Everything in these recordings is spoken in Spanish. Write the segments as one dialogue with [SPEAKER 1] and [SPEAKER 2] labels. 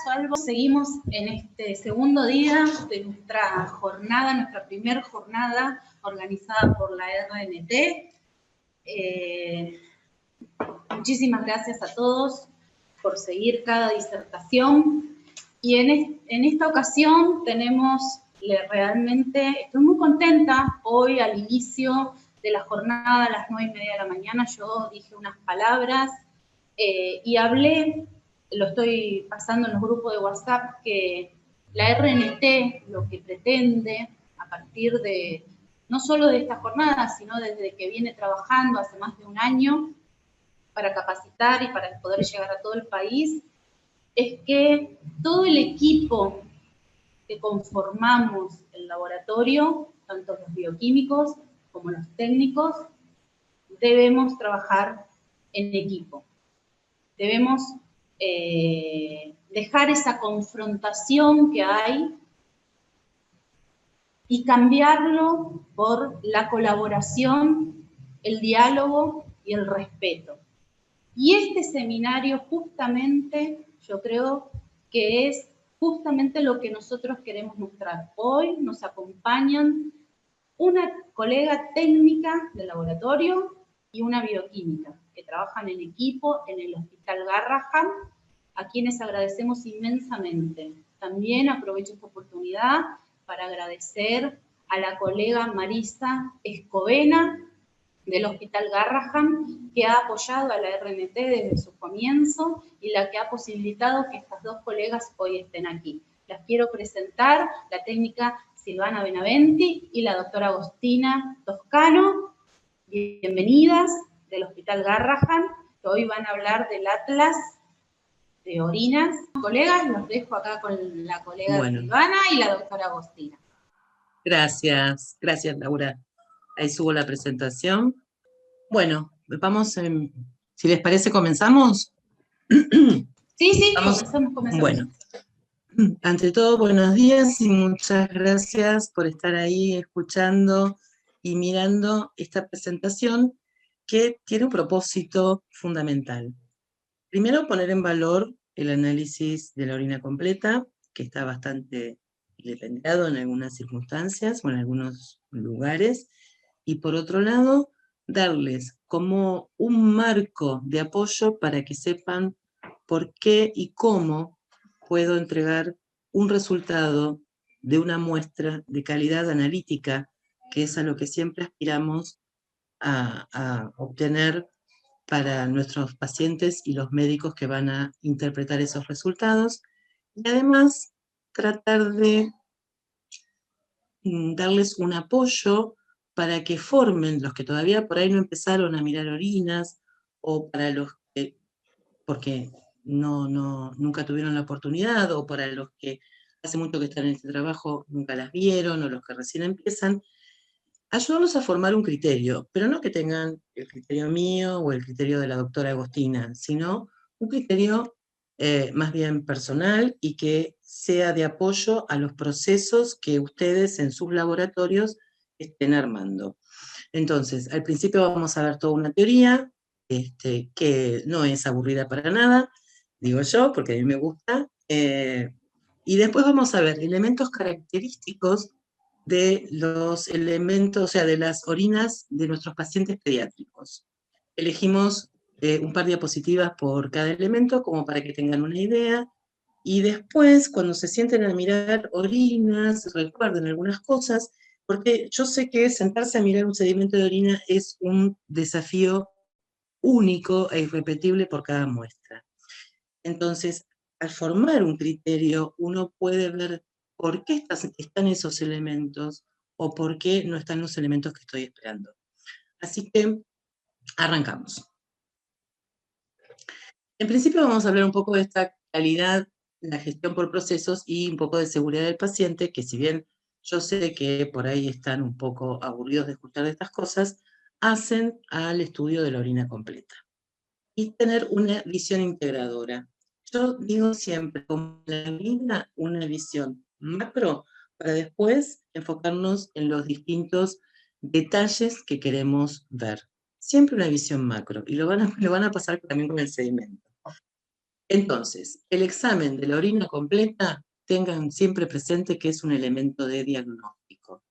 [SPEAKER 1] Salvo. Seguimos en este segundo día de nuestra jornada, nuestra primer jornada organizada por la RNT. Muchísimas gracias a todos por seguir cada disertación. Y en esta ocasión tenemos realmente, estoy muy contenta, hoy al inicio de la jornada a las 9:30 de la mañana yo dije unas palabras y hablé, lo estoy pasando en los grupos de WhatsApp, que la RNT lo que pretende a partir de, no solo de esta jornada, sino desde que viene trabajando hace más de un año para capacitar y para poder llegar a todo el país, es que todo el equipo que conformamos el laboratorio, tanto los bioquímicos como los técnicos, debemos trabajar en equipo. Debemos dejar esa confrontación que hay y cambiarlo por la colaboración, el diálogo y el respeto. Y este seminario justamente, yo creo que es justamente lo que nosotros queremos mostrar. Hoy nos acompañan una colega técnica del laboratorio y una bioquímica que trabajan en equipo en el Hospital Garrahan, a quienes agradecemos inmensamente. También aprovecho esta oportunidad para agradecer a la colega Marisa Escobena del Hospital Garrahan, que ha apoyado a la RNT desde su comienzo y la que ha posibilitado que estas dos colegas hoy estén aquí. Las quiero presentar, la técnica Silvana Benaventi y la doctora Agostina Toscano. Bienvenidas del Hospital Garrahan, que hoy van a hablar del Atlas de orinas. Colegas, los dejo acá con la colega Silvana y la doctora Agostina.
[SPEAKER 2] Gracias, gracias Laura. Ahí subo la presentación. Bueno, vamos, si les parece, ¿comenzamos?
[SPEAKER 1] Sí, comenzamos.
[SPEAKER 2] Bueno, ante todo, buenos días y muchas gracias por estar ahí escuchando y mirando esta presentación que tiene un propósito fundamental. Primero, poner en valor el análisis de la orina completa, que está bastante vilipendiado en algunas circunstancias o en algunos lugares, y por otro lado, darles como un marco de apoyo para que sepan por qué y cómo puedo entregar un resultado de una muestra de calidad analítica, que es a lo que siempre aspiramos a obtener para nuestros pacientes y los médicos que van a interpretar esos resultados, y además tratar de darles un apoyo para que formen, los que todavía por ahí no empezaron a mirar orinas, o para los que, porque nunca tuvieron la oportunidad, o para los que hace mucho que están en este trabajo, nunca las vieron, o los que recién empiezan, ayudarlos a formar un criterio, pero no que tengan el criterio mío o el criterio de la doctora Agostina, sino un criterio más bien personal y que sea de apoyo a los procesos que ustedes en sus laboratorios estén armando. Entonces, al principio vamos a ver toda una teoría, que no es aburrida para nada, digo yo, porque a mí me gusta, y después vamos a ver elementos característicos de los elementos, o sea, de las orinas de nuestros pacientes pediátricos. Elegimos un par de diapositivas por cada elemento, como para que tengan una idea, y después, cuando se sienten a mirar orinas, recuerden algunas cosas, porque yo sé que sentarse a mirar un sedimento de orina es un desafío único e irrepetible por cada muestra. Entonces, al formar un criterio, uno puede ver por qué están esos elementos o por qué no están los elementos que estoy esperando. Así que, arrancamos. En principio vamos a hablar un poco de esta calidad, la gestión por procesos y un poco de seguridad del paciente, que si bien yo sé que por ahí están un poco aburridos de escuchar de estas cosas, hacen al estudio de la orina completa. Y tener una visión integradora. Yo digo siempre, como la orina, una visión macro, para después enfocarnos en los distintos detalles que queremos ver. Siempre una visión macro, y lo van a pasar también con el sedimento. Entonces, el examen de la orina completa, tengan siempre presente que es un elemento de diagnóstico.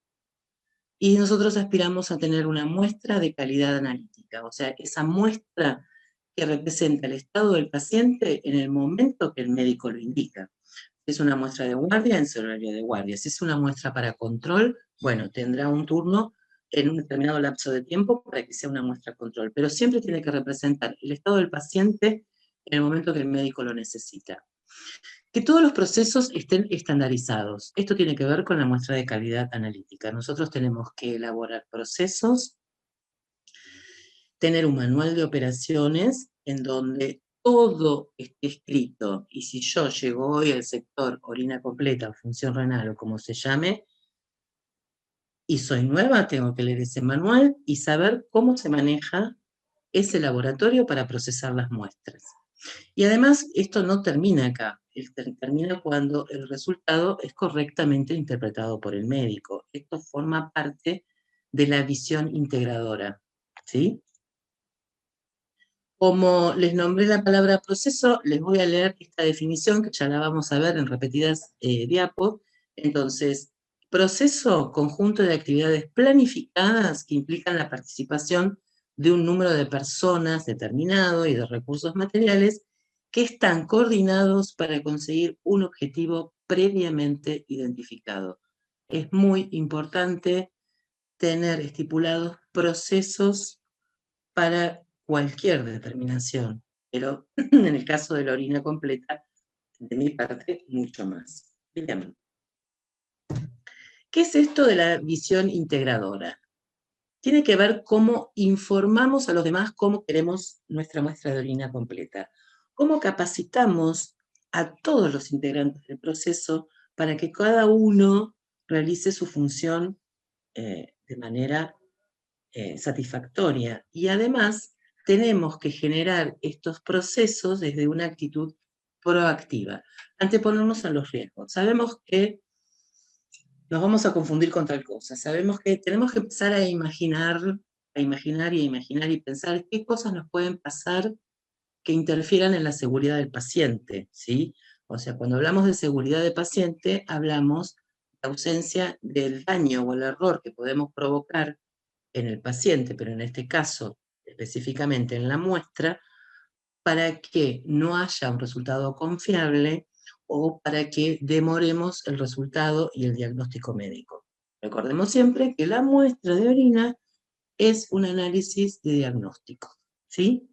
[SPEAKER 2] Y nosotros aspiramos a tener una muestra de calidad analítica, o sea, esa muestra que representa el estado del paciente en el momento que el médico lo indica. Si es una muestra de guardia, en su horario de guardia. Si es una muestra para control, bueno, tendrá un turno en un determinado lapso de tiempo para que sea una muestra control, pero siempre tiene que representar el estado del paciente en el momento que el médico lo necesita. Que todos los procesos estén estandarizados. Esto tiene que ver con la muestra de calidad analítica. Nosotros tenemos que elaborar procesos, tener un manual de operaciones en donde todo esté escrito. Y si yo llego hoy al sector orina completa o función renal o como se llame, y soy nueva, tengo que leer ese manual y saber cómo se maneja ese laboratorio para procesar las muestras. Y además, esto no termina acá, termina cuando el resultado es correctamente interpretado por el médico. Esto forma parte de la visión integradora, ¿sí? Como les nombré la palabra proceso, les voy a leer esta definición, que ya la vamos a ver en repetidas diapos. Entonces, proceso, conjunto de actividades planificadas que implican la participación de un número de personas determinado y de recursos materiales que están coordinados para conseguir un objetivo previamente identificado. Es muy importante tener estipulados procesos para cualquier determinación, pero en el caso de la orina completa, de mi parte, mucho más. Bien. ¿Qué es esto de la visión integradora? Tiene que ver cómo informamos a los demás cómo queremos nuestra muestra de orina completa, cómo capacitamos a todos los integrantes del proceso para que cada uno realice su función de manera satisfactoria. Y además tenemos que generar estos procesos desde una actitud proactiva, anteponernos a los riesgos. Sabemos que nos vamos a confundir con tal cosa, sabemos que tenemos que empezar a imaginar y pensar qué cosas nos pueden pasar que interfieran en la seguridad del paciente, ¿sí? O sea, cuando hablamos de seguridad del paciente, hablamos de ausencia del daño o el error que podemos provocar en el paciente, pero en este caso específicamente en la muestra, para que no haya un resultado confiable o para que demoremos el resultado y el diagnóstico médico. Recordemos siempre que la muestra de orina es un análisis de diagnóstico, ¿sí?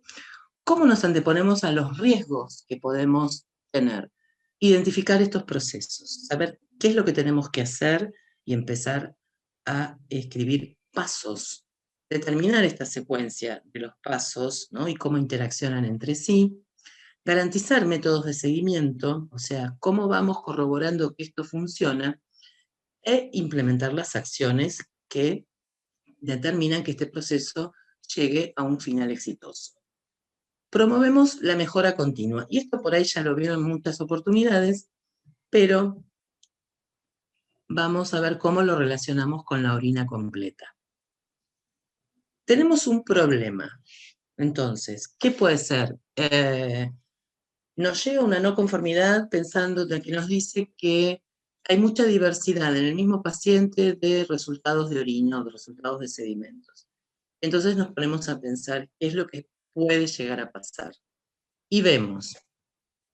[SPEAKER 2] ¿Cómo nos anteponemos a los riesgos que podemos tener? Identificar estos procesos, saber qué es lo que tenemos que hacer y empezar a escribir pasos, determinar esta secuencia de los pasos, ¿no? Y cómo interaccionan entre sí, garantizar métodos de seguimiento, o sea, cómo vamos corroborando que esto funciona, e implementar las acciones que determinan que este proceso llegue a un final exitoso. Promovemos la mejora continua, y esto por ahí ya lo vieron en muchas oportunidades, pero vamos a ver cómo lo relacionamos con la orina completa. Tenemos un problema. Entonces, ¿qué puede ser? Nos llega una no conformidad pensando que nos dice que hay mucha diversidad en el mismo paciente de resultados de orina o de resultados de sedimentos. Entonces nos ponemos a pensar qué es lo que puede llegar a pasar. Y vemos,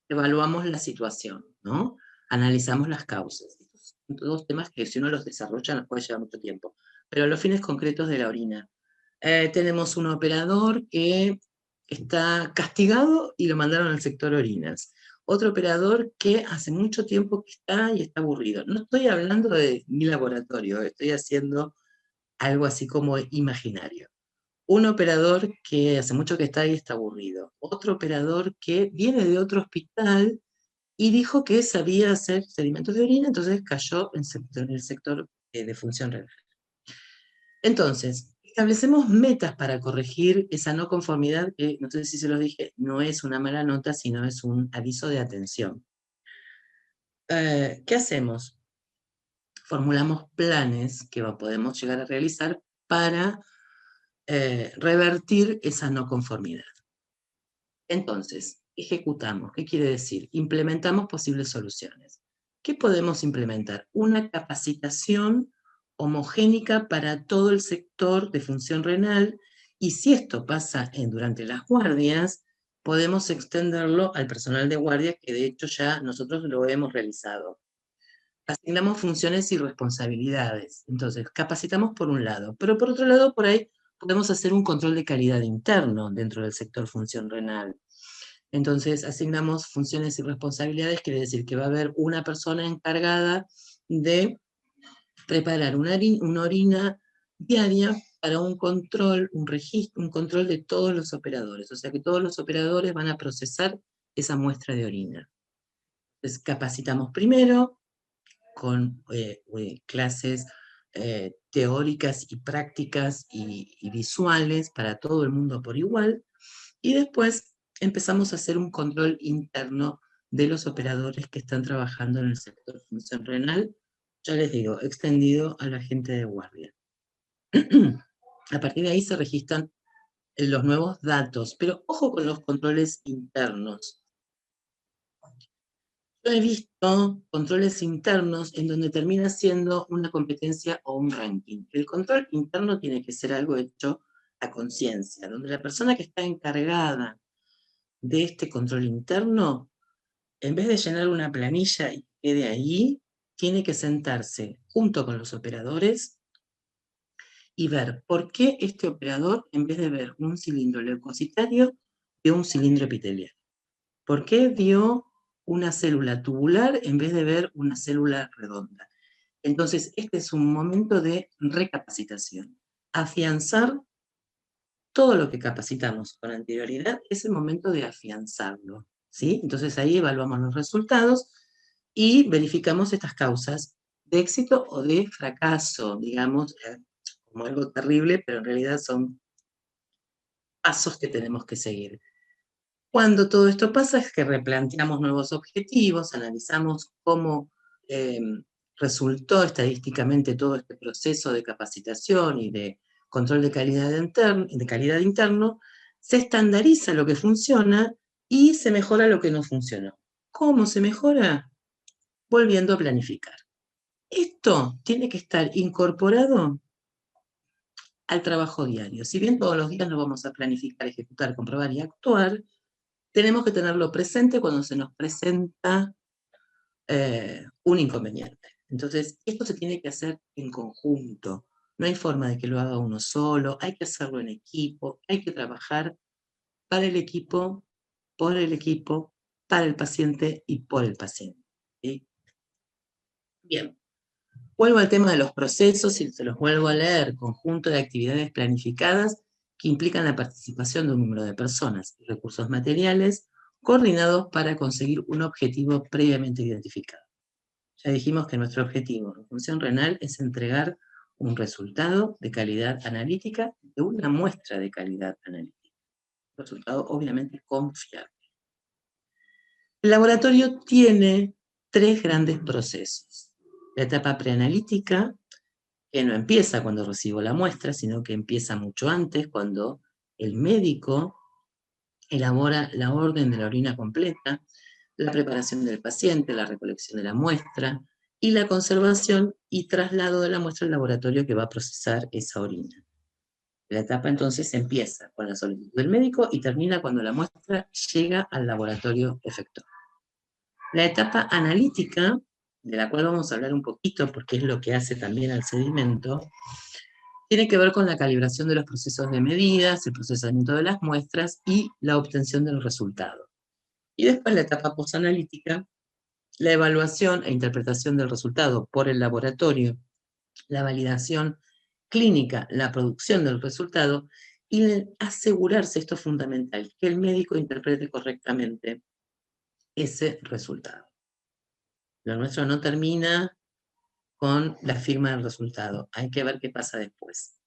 [SPEAKER 2] evaluamos la situación, ¿no? Analizamos las causas. Son todos temas que si uno los desarrolla nos puede llevar mucho tiempo. Pero los fines concretos de la orina. Tenemos un operador que está castigado y lo mandaron al sector orinas. Otro operador que hace mucho tiempo que está y está aburrido. No estoy hablando de mi laboratorio, estoy haciendo algo así como imaginario. Un operador que hace mucho que está y está aburrido. Otro operador que viene de otro hospital y dijo que sabía hacer sedimentos de orina, entonces cayó en el sector de función renal. Entonces, establecemos metas para corregir esa no conformidad, que no sé si se los dije, no es una mala nota, sino es un aviso de atención. ¿Qué hacemos? Formulamos planes que podemos llegar a realizar para revertir esa no conformidad. Entonces, ejecutamos. ¿Qué quiere decir? Implementamos posibles soluciones. ¿Qué podemos implementar? Una capacitación homogénica para todo el sector de función renal, y si esto pasa durante las guardias, podemos extenderlo al personal de guardia, que de hecho ya nosotros lo hemos realizado. Asignamos funciones y responsabilidades. Entonces, capacitamos por un lado, pero por otro lado, por ahí podemos hacer un control de calidad interno dentro del sector función renal. Entonces, asignamos funciones y responsabilidades, quiere decir que va a haber una persona encargada de preparar una orina diaria para un control, un registro, un control de todos los operadores. O sea que todos los operadores van a procesar esa muestra de orina. Entonces, capacitamos primero con clases teóricas y prácticas y visuales para todo el mundo por igual, y después empezamos a hacer un control interno de los operadores que están trabajando en el sector función renal, ya les digo, extendido a la gente de guardia. A partir de ahí se registran los nuevos datos, pero ojo con los controles internos. Yo he visto controles internos en donde termina siendo una competencia o un ranking. El control interno tiene que ser algo hecho a conciencia, donde la persona que está encargada de este control interno, en vez de llenar una planilla y quede ahí, tiene que sentarse junto con los operadores y ver por qué este operador, en vez de ver un cilindro leucocitario, vio un cilindro epitelial. ¿Por qué vio una célula tubular en vez de ver una célula redonda? Entonces, este es un momento de recapacitación. Afianzar todo lo que capacitamos con anterioridad es el momento de afianzarlo, ¿sí? Entonces ahí evaluamos los resultados y verificamos estas causas de éxito o de fracaso, digamos, como algo terrible, pero en realidad son pasos que tenemos que seguir. Cuando todo esto pasa es que replanteamos nuevos objetivos, analizamos cómo resultó estadísticamente todo este proceso de capacitación y de control de calidad interno, se estandariza lo que funciona y se mejora lo que no funcionó. ¿Cómo se mejora? Volviendo a planificar. Esto tiene que estar incorporado al trabajo diario. Si bien todos los días lo vamos a planificar, ejecutar, comprobar y actuar, tenemos que tenerlo presente cuando se nos presenta un inconveniente. Entonces, esto se tiene que hacer en conjunto. No hay forma de que lo haga uno solo, hay que hacerlo en equipo, hay que trabajar para el equipo, por el equipo, para el paciente y por el paciente. ¿Sí? Bien, vuelvo al tema de los procesos y se los vuelvo a leer. Conjunto de actividades planificadas que implican la participación de un número de personas y recursos materiales coordinados para conseguir un objetivo previamente identificado. Ya dijimos que nuestro objetivo en función renal es entregar un resultado de calidad analítica de una muestra de calidad analítica. Un resultado obviamente confiable. El laboratorio tiene 3 grandes procesos. La etapa preanalítica, que no empieza cuando recibo la muestra, sino que empieza mucho antes, cuando el médico elabora la orden de la orina completa, la preparación del paciente, la recolección de la muestra y la conservación y traslado de la muestra al laboratorio que va a procesar esa orina. La etapa entonces empieza con la solicitud del médico y termina cuando la muestra llega al laboratorio efector. La etapa analítica, de la cual vamos a hablar un poquito porque es lo que hace también al sedimento, tiene que ver con la calibración de los procesos de medidas, el procesamiento de las muestras y la obtención del resultado. Y después la etapa postanalítica, la evaluación e interpretación del resultado por el laboratorio, la validación clínica, la producción del resultado y asegurarse, esto es fundamental, que el médico interprete correctamente ese resultado. Lo nuestro no termina con la firma del resultado, hay que ver qué pasa después.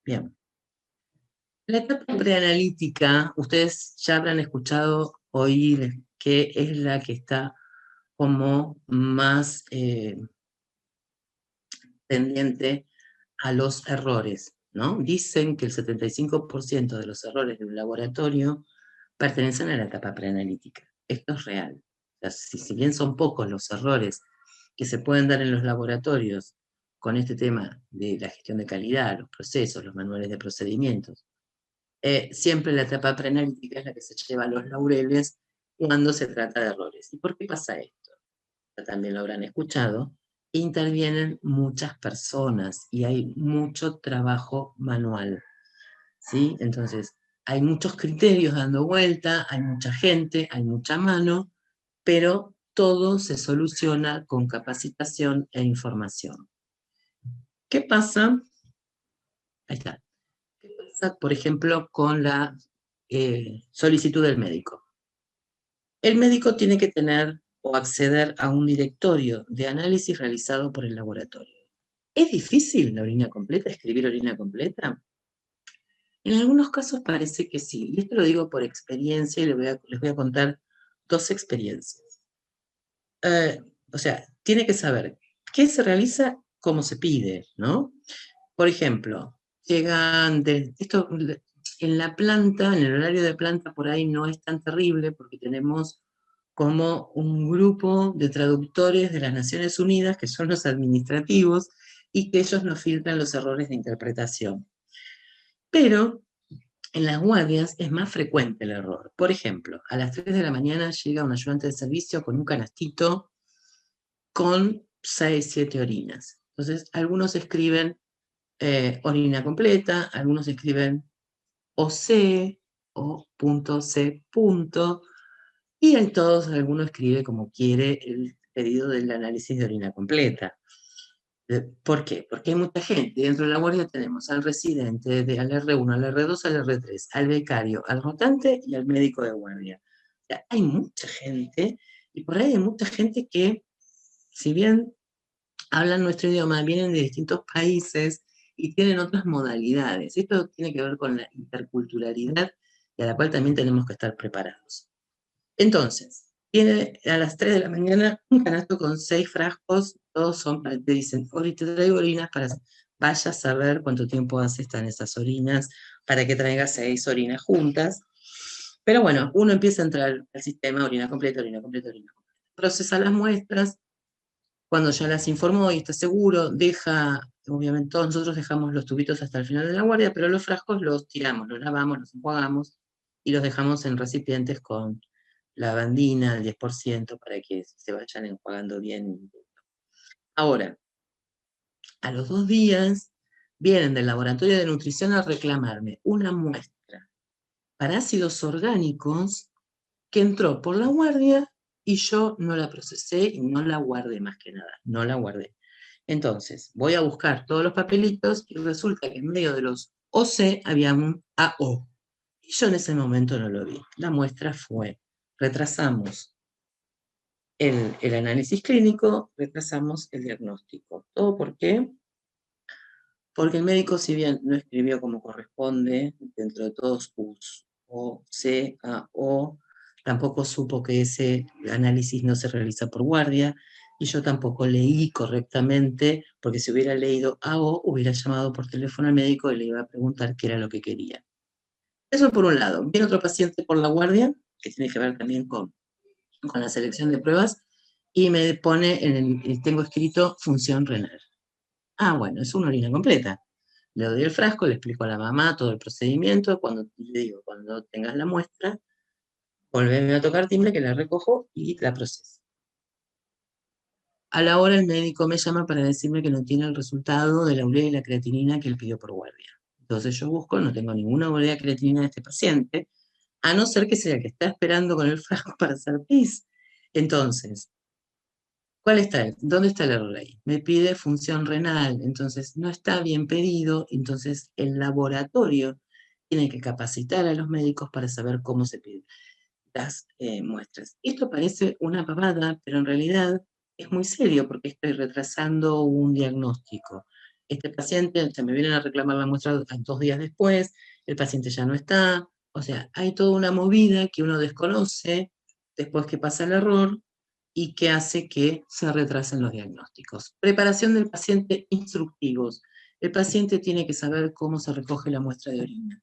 [SPEAKER 2] Bien. La etapa preanalítica, ustedes ya habrán escuchado oír que es la que está como más tendiente a los errores, ¿no? Dicen que el 75% de los errores de un laboratorio pertenecen a la etapa preanalítica. Esto es real. O sea, si bien son pocos los errores que se pueden dar en los laboratorios con este tema de la gestión de calidad, los procesos, los manuales de procedimientos, siempre la etapa preanalítica es la que se lleva los laureles cuando se trata de errores. ¿Y por qué pasa esto? Ya también lo habrán escuchado, intervienen muchas personas y hay mucho trabajo manual, ¿sí? Entonces, hay muchos criterios dando vuelta, hay mucha gente, hay mucha mano, pero todo se soluciona con capacitación e información. ¿Qué pasa? Ahí está. ¿Qué pasa, por ejemplo, con la solicitud del médico? El médico tiene que tener o acceder a un directorio de análisis realizado por el laboratorio. ¿Es difícil la orina completa, escribir orina completa? En algunos casos parece que sí, y esto lo digo por experiencia y les voy a contar 2 experiencias. O sea, tiene que saber qué se realiza, cómo se pide, ¿no? Por ejemplo, llegan esto en la planta, en el horario de planta por ahí no es tan terrible porque tenemos como un grupo de traductores de las Naciones Unidas, que son los administrativos, y que ellos nos filtran los errores de interpretación. Pero en las guardias es más frecuente el error. Por ejemplo, a las 3 de la mañana llega un ayudante de servicio con un canastito con 6, 7 orinas. Entonces, algunos escriben orina completa, algunos escriben OC o .C. Y en todos alguno escribe como quiere el pedido del análisis de orina completa. ¿Por qué? Porque hay mucha gente. Dentro de la guardia tenemos al residente, al R1, al R2, al R3, al becario, al rotante y al médico de guardia. O sea, hay mucha gente y por ahí hay mucha gente que, si bien hablan nuestro idioma, vienen de distintos países y tienen otras modalidades. Esto tiene que ver con la interculturalidad y a la cual también tenemos que estar preparados. Entonces, viene a las 3 de la mañana un canasto con 6 frascos, todos son, te dicen, ahorita te traigo orinas para, vaya a saber cuánto tiempo hace están esas orinas, para que traiga 6 orinas juntas. Pero bueno, uno empieza a entrar al sistema, orina completa, orina completa, orina completa. Procesa las muestras, cuando ya las informó y está seguro, deja, obviamente todos nosotros dejamos los tubitos hasta el final de la guardia, pero los frascos los tiramos, los lavamos, los enjuagamos y los dejamos en recipientes con lavandina al 10% para que se vayan enjuagando bien. Ahora, a los 2 días vienen del laboratorio de nutrición a reclamarme una muestra para ácidos orgánicos que entró por la guardia y yo no la procesé y no la guardé más que nada, no la guardé. Entonces, voy a buscar todos los papelitos y resulta que en medio de los OC había un AO. Y yo en ese momento no lo vi. La muestra fue, retrasamos el análisis clínico, retrasamos el diagnóstico. ¿Todo por qué? Porque el médico, si bien no escribió como corresponde, dentro de todos PUS o C, A, O, tampoco supo que ese análisis no se realiza por guardia, y yo tampoco leí correctamente, porque si hubiera leído A, O, hubiera llamado por teléfono al médico y le iba a preguntar qué era lo que quería. Eso por un lado. Viene otro paciente por la guardia, que tiene que ver también con la selección de pruebas, y me pone, tengo escrito función renal. Ah, bueno, es una orina completa. Le doy el frasco, le explico a la mamá todo el procedimiento, cuando le digo, cuando tengas la muestra, volveme a tocar timbre que la recojo y la proceso. A la hora el médico me llama para decirme que no tiene el resultado de la urea y la creatinina que él pidió por guardia. Entonces yo busco, no tengo ninguna urea y creatinina de este paciente, a no ser que sea el que está esperando con el frasco para hacer pis. Entonces, ¿dónde está el error ahí? Me pide función renal, entonces no está bien pedido, entonces el laboratorio tiene que capacitar a los médicos para saber cómo se piden las muestras. Esto parece una pavada, pero en realidad es muy serio porque estoy retrasando un diagnóstico. Este paciente, me vienen a reclamar la muestra 2 días después, el paciente ya no está, o sea, hay toda una movida que uno desconoce después que pasa el error y que hace que se retrasen los diagnósticos. Preparación del paciente, instructivos. El paciente tiene que saber cómo se recoge la muestra de orina.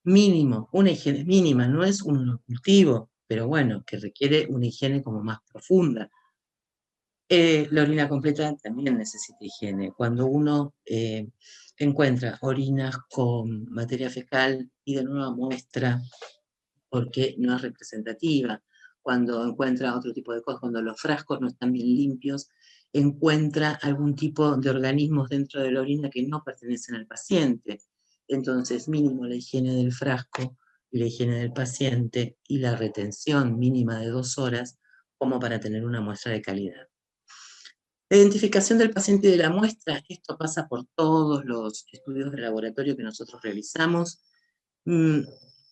[SPEAKER 2] mínimo, una higiene mínima, no es un monocultivo, pero bueno, que requiere una higiene como más profunda. La orina completa también necesita higiene. Cuando uno encuentra orinas con materia fecal y de nuevo muestra porque no es representativa. Cuando encuentra otro tipo de cosas, cuando los frascos no están bien limpios, encuentra algún tipo de organismos dentro de la orina que no pertenecen al paciente. Entonces, mínimo la higiene del frasco, la higiene del paciente y la retención mínima de 2 horas como para tener una muestra de calidad. La identificación del paciente y de la muestra, esto pasa por todos los estudios de laboratorio que nosotros realizamos.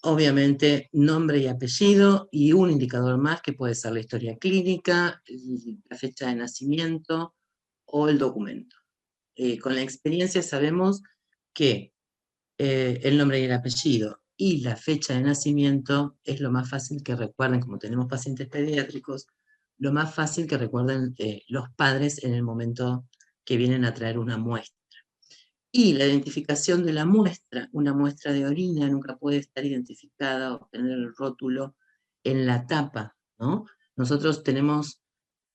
[SPEAKER 2] Obviamente, nombre y apellido y un indicador más que puede ser la historia clínica, la fecha de nacimiento o el documento. Con la experiencia sabemos que el nombre y el apellido y la fecha de nacimiento es lo más fácil que recuerden, como tenemos pacientes pediátricos, lo más fácil que recuerden los padres en el momento que vienen a traer una muestra. Y la identificación de la muestra, una muestra de orina nunca puede estar identificada o tener el rótulo en la tapa, ¿no? Nosotros tenemos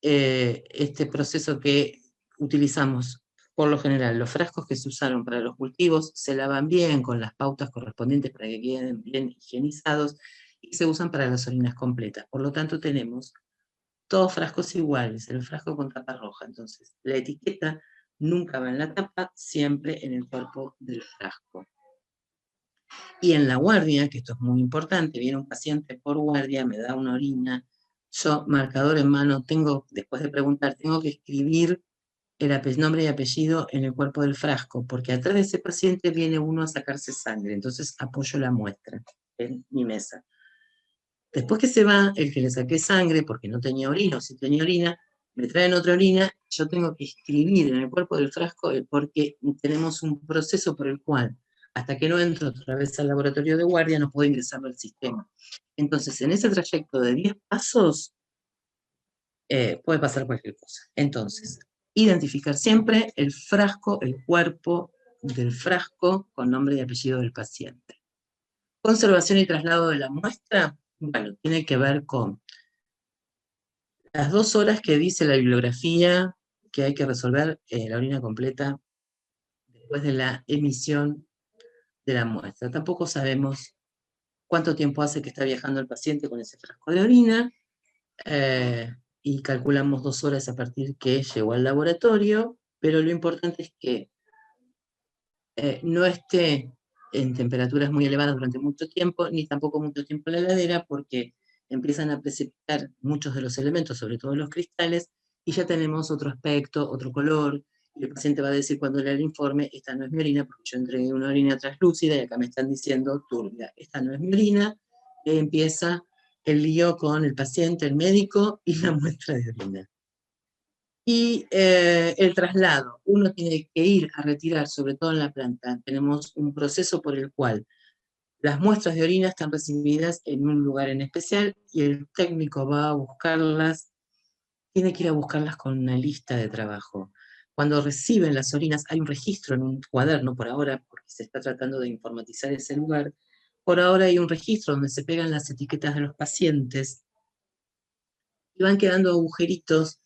[SPEAKER 2] este proceso que utilizamos, por lo general, los frascos que se usaron para los cultivos se lavan bien con las pautas correspondientes para que queden bien higienizados y se usan para las orinas completas. Por lo tanto, tenemos todos frascos iguales, el frasco con tapa roja. Entonces, la etiqueta nunca va en la tapa, siempre en el cuerpo del frasco. Y en la guardia, que esto es muy importante, viene un paciente por guardia, me da una orina, yo, marcador en mano, después de preguntar, tengo que escribir el nombre y apellido en el cuerpo del frasco, porque atrás de ese paciente viene uno a sacarse sangre, entonces apoyo la muestra en mi mesa. Después que se va, el que le saqué sangre, porque no tenía orina, o si tenía orina, me traen otra orina, yo tengo que escribir en el cuerpo del frasco, porque tenemos un proceso por el cual, hasta que no entro otra vez al laboratorio de guardia, no puedo ingresarlo al sistema. Entonces, en ese trayecto de 10 pasos, puede pasar cualquier cosa. Entonces, identificar siempre el frasco, el cuerpo del frasco con nombre y apellido del paciente. Conservación y traslado de la muestra, bueno, tiene que ver con las 2 horas que dice la bibliografía que hay que resolver la orina completa después de la emisión de la muestra. Tampoco sabemos cuánto tiempo hace que está viajando el paciente con ese frasco de orina, y calculamos 2 horas a partir que llegó al laboratorio, pero lo importante es que no esté en temperaturas muy elevadas durante mucho tiempo, ni tampoco mucho tiempo en la heladera, porque empiezan a precipitar muchos de los elementos, sobre todo los cristales, y ya tenemos otro aspecto, otro color, y el paciente va a decir cuando lea el informe, esta no es mi orina, porque yo entregué una orina translúcida, y acá me están diciendo turbia, esta no es mi orina, y empieza el lío con el paciente, el médico, y la muestra de orina. Y el traslado, uno tiene que ir a retirar, sobre todo en la planta, tenemos un proceso por el cual las muestras de orina están recibidas en un lugar en especial y el técnico va a buscarlas, tiene que ir a buscarlas con una lista de trabajo. Cuando reciben las orinas, hay un registro en un cuaderno por ahora, porque se está tratando de informatizar ese lugar, por ahora hay un registro donde se pegan las etiquetas de los pacientes y van quedando agujeritos,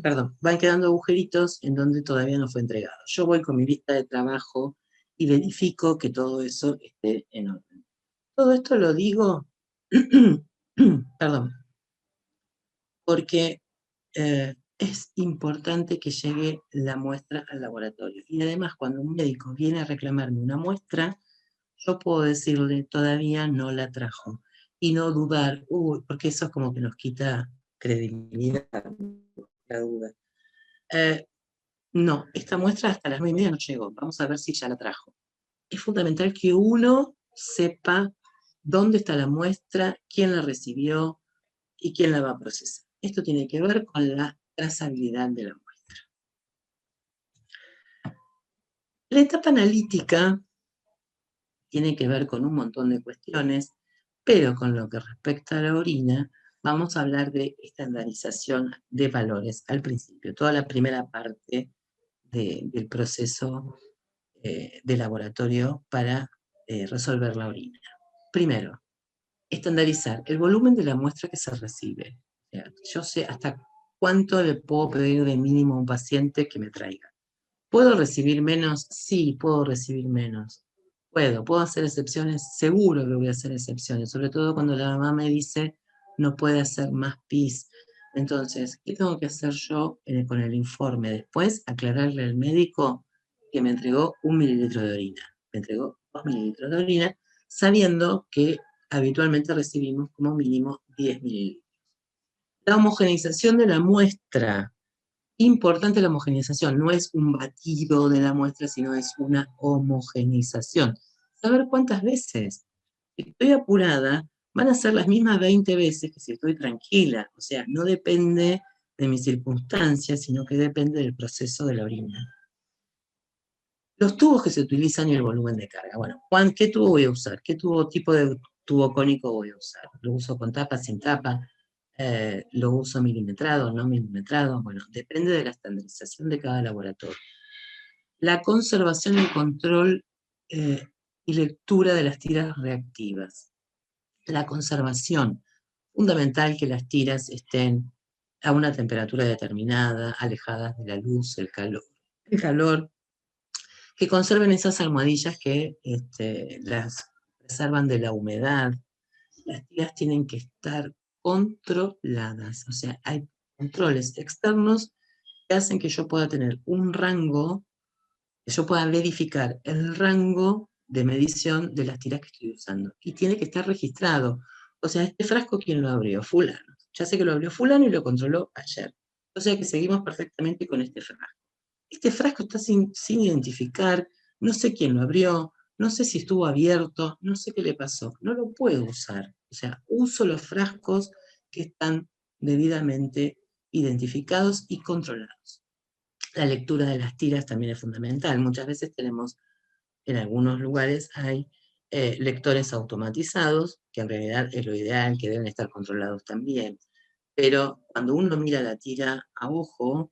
[SPEAKER 2] perdón, van quedando agujeritos en donde todavía no fue entregado. Yo voy con mi lista de trabajo y verifico que todo eso esté en orden. Todo esto lo digo, perdón, porque es importante que llegue la muestra al laboratorio. Y además, cuando un médico viene a reclamarme una muestra, yo puedo decirle, todavía no la trajo. Y no dudar, porque eso es como que nos quita credibilidad, la duda. No, esta muestra hasta las 9:30 no llegó, vamos a ver si ya la trajo. Es fundamental que uno sepa dónde está la muestra, quién la recibió y quién la va a procesar. Esto tiene que ver con la trazabilidad de la muestra. La etapa analítica tiene que ver con un montón de cuestiones, pero con lo que respecta a la orina, vamos a hablar de estandarización de valores al principio, toda la primera parte del proceso de laboratorio para resolver la orina. Primero, estandarizar el volumen de la muestra que se recibe. O sea, yo sé hasta cuánto le puedo pedir de mínimo a un paciente que me traiga. ¿Puedo recibir menos? Sí, puedo recibir menos. ¿Puedo hacer excepciones? Seguro que voy a hacer excepciones, sobre todo cuando la mamá me dice no puede hacer más pis. Entonces, ¿qué tengo que hacer yo con el informe? Después, aclararle al médico que me entregó 1 mililitro de orina. Me entregó 2 mililitros de orina, sabiendo que habitualmente recibimos como mínimo 10 mililitros. La homogeneización de la muestra. Importante la homogeneización, no es un batido de la muestra, sino es una homogeneización. Saber cuántas veces. Si estoy apurada, van a ser las mismas 20 veces que si estoy tranquila. O sea, no depende de mis circunstancias, sino que depende del proceso de la orina. Los tubos que se utilizan y el volumen de carga. Bueno, ¿qué tubo voy a usar? ¿Qué tipo de tubo cónico voy a usar? ¿Lo uso con tapa, sin tapa? ¿Lo uso milimetrado, no milimetrado? Bueno, depende de la estandarización de cada laboratorio. La conservación y control y lectura de las tiras reactivas. La conservación, fundamental que las tiras estén a una temperatura determinada, alejadas de la luz, el calor. El calor, que conserven esas almohadillas que las preservan de la humedad. Las tiras tienen que estar controladas, o sea, hay controles externos que hacen que yo pueda tener un rango, que yo pueda verificar el rango de medición de las tiras que estoy usando. Y tiene que estar registrado. O sea, este frasco, ¿quién lo abrió? Fulano. Ya sé que lo abrió fulano y lo controló ayer. O sea que seguimos perfectamente con este frasco. Este frasco está sin identificar, no sé quién lo abrió, no sé si estuvo abierto, no sé qué le pasó, no lo puedo usar. O sea, uso los frascos que están debidamente identificados y controlados. La lectura de las tiras también es fundamental. Muchas veces tenemos, en algunos lugares hay lectores automatizados, que en realidad es lo ideal, que deben estar controlados también. Pero cuando uno mira la tira a ojo,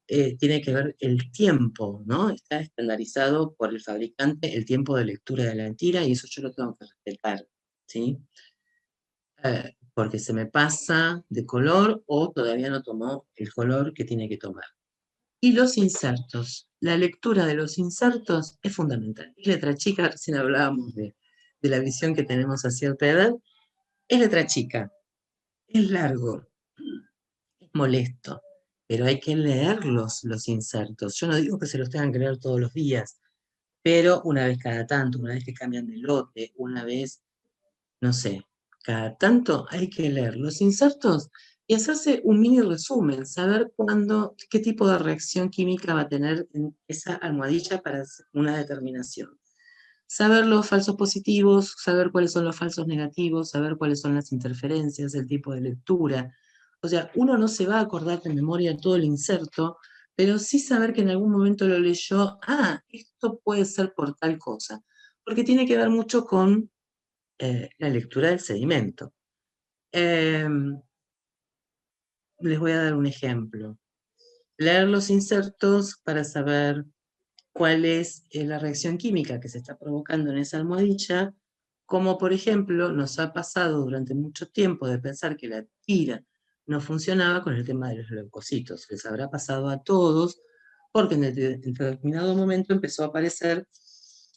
[SPEAKER 2] tiene que ver el tiempo, ¿no? Está estandarizado por el fabricante el tiempo de lectura de la tira y eso yo lo tengo que respetar, ¿sí? Porque se me pasa de color o todavía no tomó el color que tiene que tomar. Y los insertos. La lectura de los insertos es fundamental. Es letra chica, recién hablábamos de la visión que tenemos a cierta edad. Es letra chica, es largo, es molesto, pero hay que leer los insertos. Yo no digo que se los tengan que leer todos los días, pero una vez cada tanto, una vez que cambian de lote, una vez, no sé, cada tanto hay que leer los insertos y hacerse un mini resumen, saber qué tipo de reacción química va a tener en esa almohadilla para hacer una determinación. Saber los falsos positivos, saber cuáles son los falsos negativos, saber cuáles son las interferencias, el tipo de lectura. O sea, uno no se va a acordar de memoria todo el inserto, pero sí saber que en algún momento lo leyó, esto puede ser por tal cosa, porque tiene que ver mucho con la lectura del sedimento. Les voy a dar un ejemplo. Leer los insertos para saber cuál es la reacción química que se está provocando en esa almohadilla, como por ejemplo nos ha pasado durante mucho tiempo de pensar que la tira no funcionaba con el tema de los leucocitos. Les habrá pasado a todos, porque en determinado momento empezó a aparecer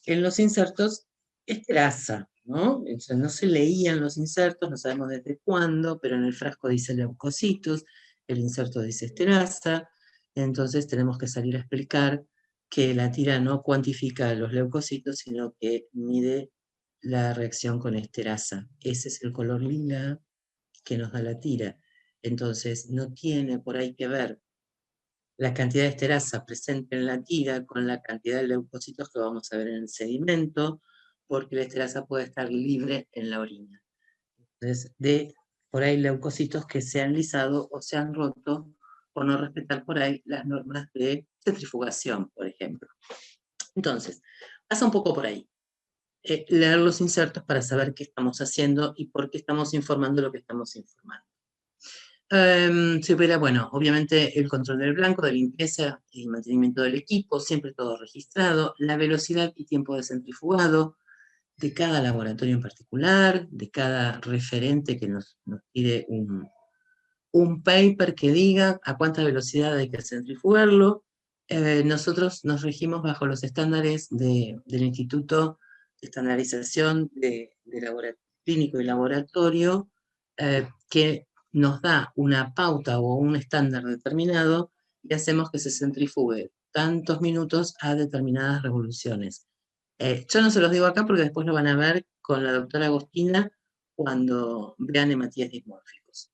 [SPEAKER 2] en los insertos esterasa, ¿no? Entonces, no se leían los insertos, no sabemos desde cuándo, pero en el frasco dice leucocitos, el inserto dice esterasa, entonces tenemos que salir a explicar que la tira no cuantifica los leucocitos, sino que mide la reacción con esterasa. Ese es el color lila que nos da la tira. Entonces, no tiene por ahí que ver la cantidad de esterasa presente en la tira con la cantidad de leucocitos que vamos a ver en el sedimento, porque la esterasa puede estar libre en la orina. Entonces, por ahí leucocitos que se han lisado o se han roto por no respetar por ahí las normas de centrifugación, por ejemplo. Entonces, pasa un poco por ahí. Leer los insertos para saber qué estamos haciendo y por qué estamos informando lo que estamos informando. Si hubiera, bueno, obviamente el control del blanco, de limpieza y mantenimiento del equipo, siempre todo registrado, la velocidad y tiempo de centrifugado, de cada laboratorio en particular, de cada referente que nos tire un paper que diga a cuánta velocidad hay que centrifugarlo. Nosotros nos regimos bajo los estándares del Instituto de Estandarización de Clínico y Laboratorio, que nos da una pauta o un estándar determinado y hacemos que se centrifugue tantos minutos a determinadas revoluciones. Yo no se los digo acá porque después lo van a ver con la doctora Agostina cuando vean hematíes dismórficos.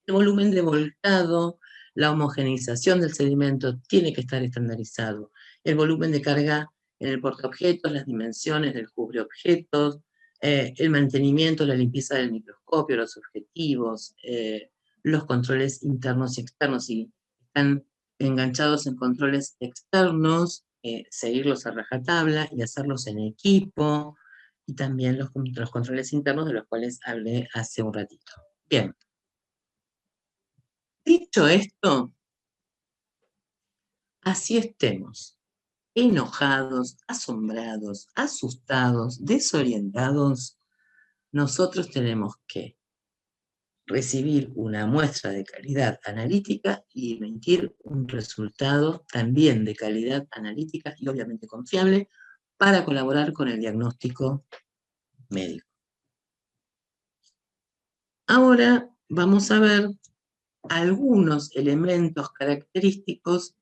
[SPEAKER 2] El volumen de volcado, la homogeneización del sedimento tiene que estar estandarizado. El volumen de carga en el portaobjetos, las dimensiones del cubreobjetos, el mantenimiento, la limpieza del microscopio, los objetivos, los controles internos y externos, si están enganchados en controles externos, seguirlos a rajatabla y hacerlos en equipo, y también los controles internos de los cuales hablé hace un ratito. Bien. Dicho esto, así estemos enojados, asombrados, asustados, desorientados, nosotros tenemos que recibir una muestra de calidad analítica y emitir un resultado también de calidad analítica y obviamente confiable para colaborar con el diagnóstico médico. Ahora vamos a ver algunos elementos característicos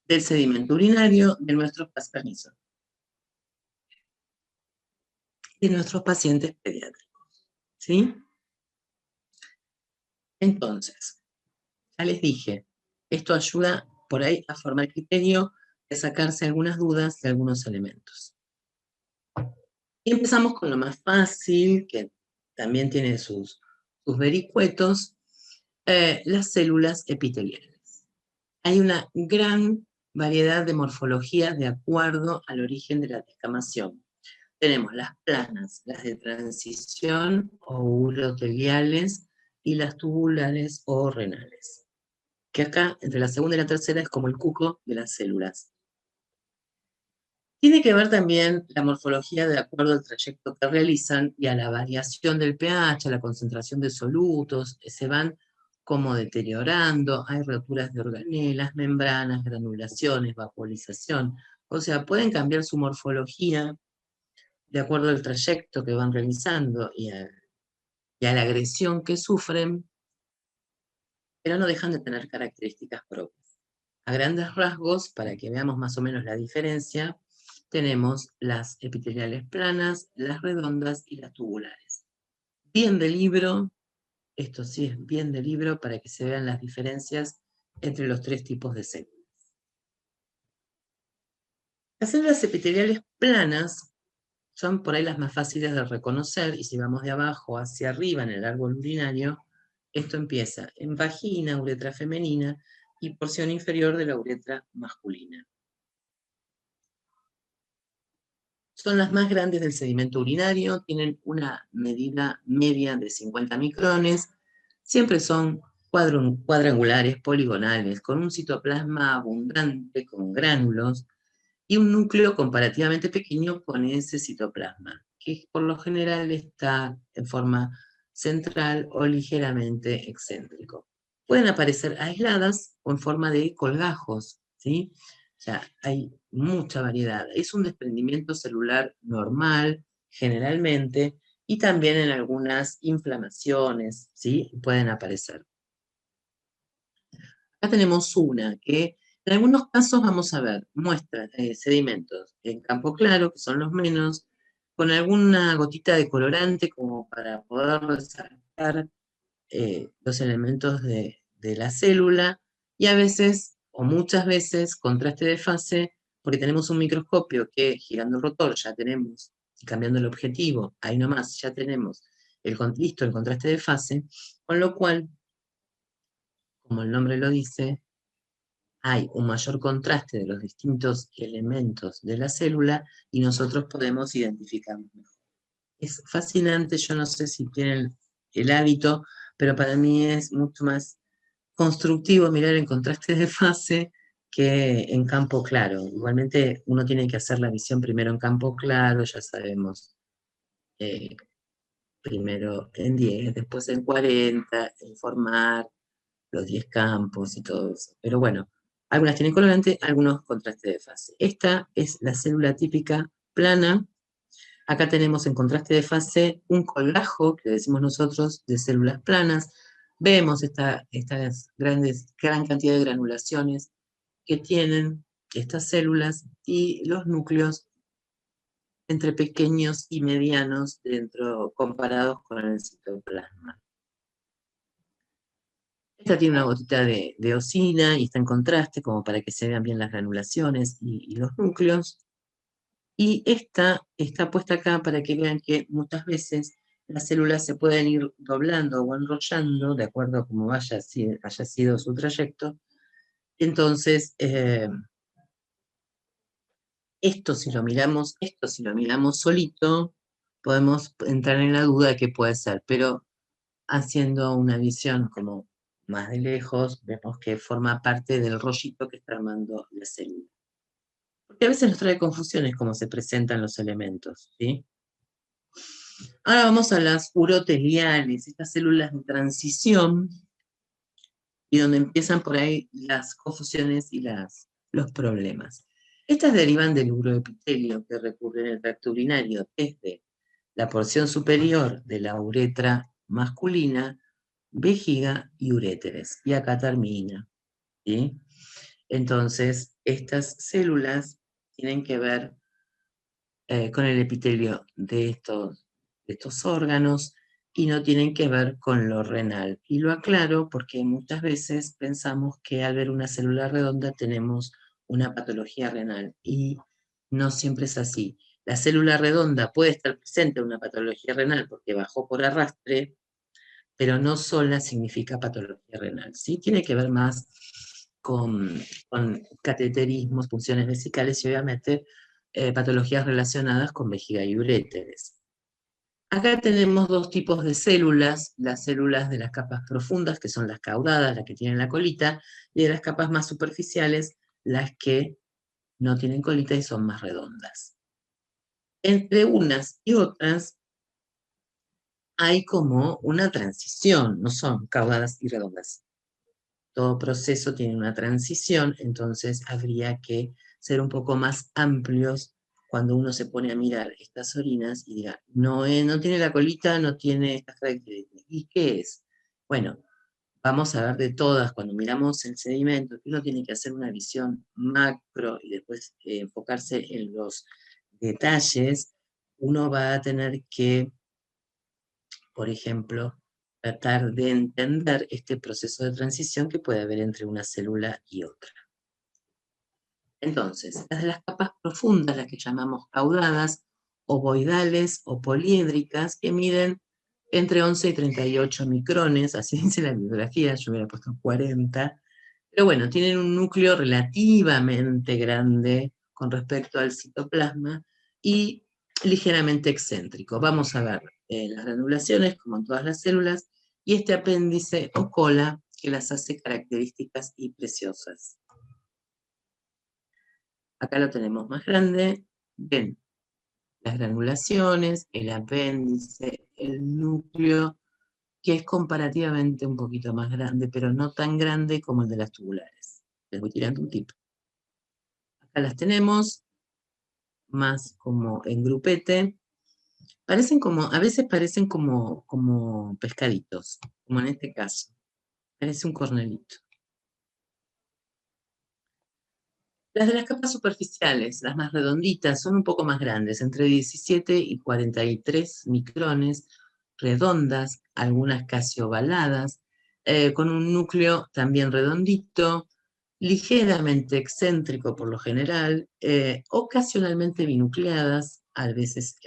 [SPEAKER 2] del sedimento urinario de nuestros pacientes pediátricos, ¿sí? Entonces, ya les dije, esto ayuda por ahí a formar criterio, a sacarse algunas dudas de algunos elementos. Y empezamos con lo más fácil, que también tiene sus vericuetos, las células epiteliales. Hay una gran variedad de morfologías de acuerdo al origen de la descamación. Tenemos las planas, las de transición o uroteliales y las tubulares o renales. Que acá, entre la segunda y la tercera, es como el cuco de las células. Tiene que ver también la morfología de acuerdo al trayecto que realizan y a la variación del pH, a la concentración de solutos, se van como deteriorando, hay roturas de organelas, membranas, granulaciones, vaporización. O sea, pueden cambiar su morfología de acuerdo al trayecto que van realizando y a la agresión que sufren, pero no dejan de tener características propias. A grandes rasgos, para que veamos más o menos la diferencia, tenemos las epiteliales planas, las redondas y las tubulares. Bien de libro, esto sí es bien de libro para que se vean las diferencias entre los tres tipos de células. Las células epiteliales planas son por ahí las más fáciles de reconocer, y si vamos de abajo hacia arriba en el árbol urinario, esto empieza en vagina, uretra femenina y porción inferior de la uretra masculina. Son las más grandes del sedimento urinario, tienen una medida media de 50 micrones, siempre son cuadrangulares, poligonales, con un citoplasma abundante, con gránulos, y un núcleo comparativamente pequeño con ese citoplasma, que por lo general está en forma central o ligeramente excéntrico. Pueden aparecer aisladas o en forma de colgajos, ¿sí? O sea, hay mucha variedad. Es un desprendimiento celular normal, generalmente, y también en algunas inflamaciones, ¿sí? Pueden aparecer. Acá tenemos una que en algunos casos vamos a ver muestras de sedimentos en campo claro, que son los menos, con alguna gotita de colorante como para poder resaltar los elementos de la célula, y a veces, o muchas veces, contraste de fase, porque tenemos un microscopio que girando el rotor ya tenemos, y cambiando el objetivo, ahí nomás ya tenemos listo el contraste de fase, con lo cual, como el nombre lo dice, hay un mayor contraste de los distintos elementos de la célula y nosotros podemos identificarlos mejor. Es fascinante, yo no sé si tienen el hábito, pero para mí es mucho más constructivo mirar en contraste de fase que en campo claro. Igualmente uno tiene que hacer la visión primero en campo claro, ya sabemos, primero en 10, después en 40, informar los 10 campos y todo eso. Pero bueno, algunas tienen colorante, algunos contraste de fase. Esta es la célula típica plana. Acá tenemos en contraste de fase un colgajo, que decimos nosotros, de células planas. Vemos estas gran cantidad de granulaciones que tienen estas células y los núcleos entre pequeños y medianos dentro, comparados con el citoplasma. Esta tiene una gotita de eosina y está en contraste, como para que se vean bien las granulaciones y los núcleos. Y esta está puesta acá para que vean que muchas veces las células se pueden ir doblando o enrollando de acuerdo a cómo haya sido su trayecto. Entonces, esto si lo miramos solito, podemos entrar en la duda de qué puede ser, pero haciendo una visión como más de lejos, vemos que forma parte del rollito que está armando la célula. Porque a veces nos trae confusiones cómo se presentan los elementos, ¿sí? Ahora vamos a las uroteliales, estas células de transición, y donde empiezan por ahí las confusiones y los problemas. Estas derivan del uroepitelio que recurre en el tracto urinario desde la porción superior de la uretra masculina, vejiga y uréteres. Y acá termina, ¿sí? Entonces, estas células tienen que ver con el epitelio de estos órganos y no tienen que ver con lo renal. Y lo aclaro porque muchas veces pensamos que al ver una célula redonda tenemos una patología renal y no siempre es así. La célula redonda puede estar presente en una patología renal porque bajó por arrastre, pero no sola significa patología renal, ¿sí? Tiene que ver más con cateterismos, funciones vesicales y obviamente patologías relacionadas con vejiga y uréteres. Acá tenemos dos tipos de células, las células de las capas profundas, que son las caudadas, las que tienen la colita, y de las capas más superficiales, las que no tienen colita y son más redondas. Entre unas y otras hay como una transición, no son caudadas y redondas. Todo proceso tiene una transición, entonces habría que ser un poco más amplios cuando uno se pone a mirar estas orinas y diga, no, no tiene la colita, no tiene estas características. ¿Y qué es? Bueno, vamos a ver de todas. Cuando miramos el sedimento, uno tiene que hacer una visión macro y después enfocarse en los detalles. Uno va a tener que, por ejemplo, tratar de entender este proceso de transición que puede haber entre una célula y otra. Entonces, las de las capas profundas, las que llamamos caudadas, ovoidales o poliédricas, que miden entre 11 y 38 micrones, así dice la bibliografía, yo hubiera puesto 40, pero bueno, tienen un núcleo relativamente grande con respecto al citoplasma y ligeramente excéntrico. Vamos a ver las granulaciones, como en todas las células, y este apéndice o cola que las hace características y preciosas. Acá lo tenemos más grande. Ven, las granulaciones, el apéndice, el núcleo, que es comparativamente un poquito más grande, pero no tan grande como el de las tubulares. Les voy tirando un tip. Acá las tenemos, más como en grupete. A veces parecen como pescaditos, como en este caso. Parece un cornelito. Las de las capas superficiales, las más redonditas, son un poco más grandes, entre 17 y 43 micrones, redondas, algunas casi ovaladas, con un núcleo también redondito, ligeramente excéntrico por lo general, ocasionalmente binucleadas, a veces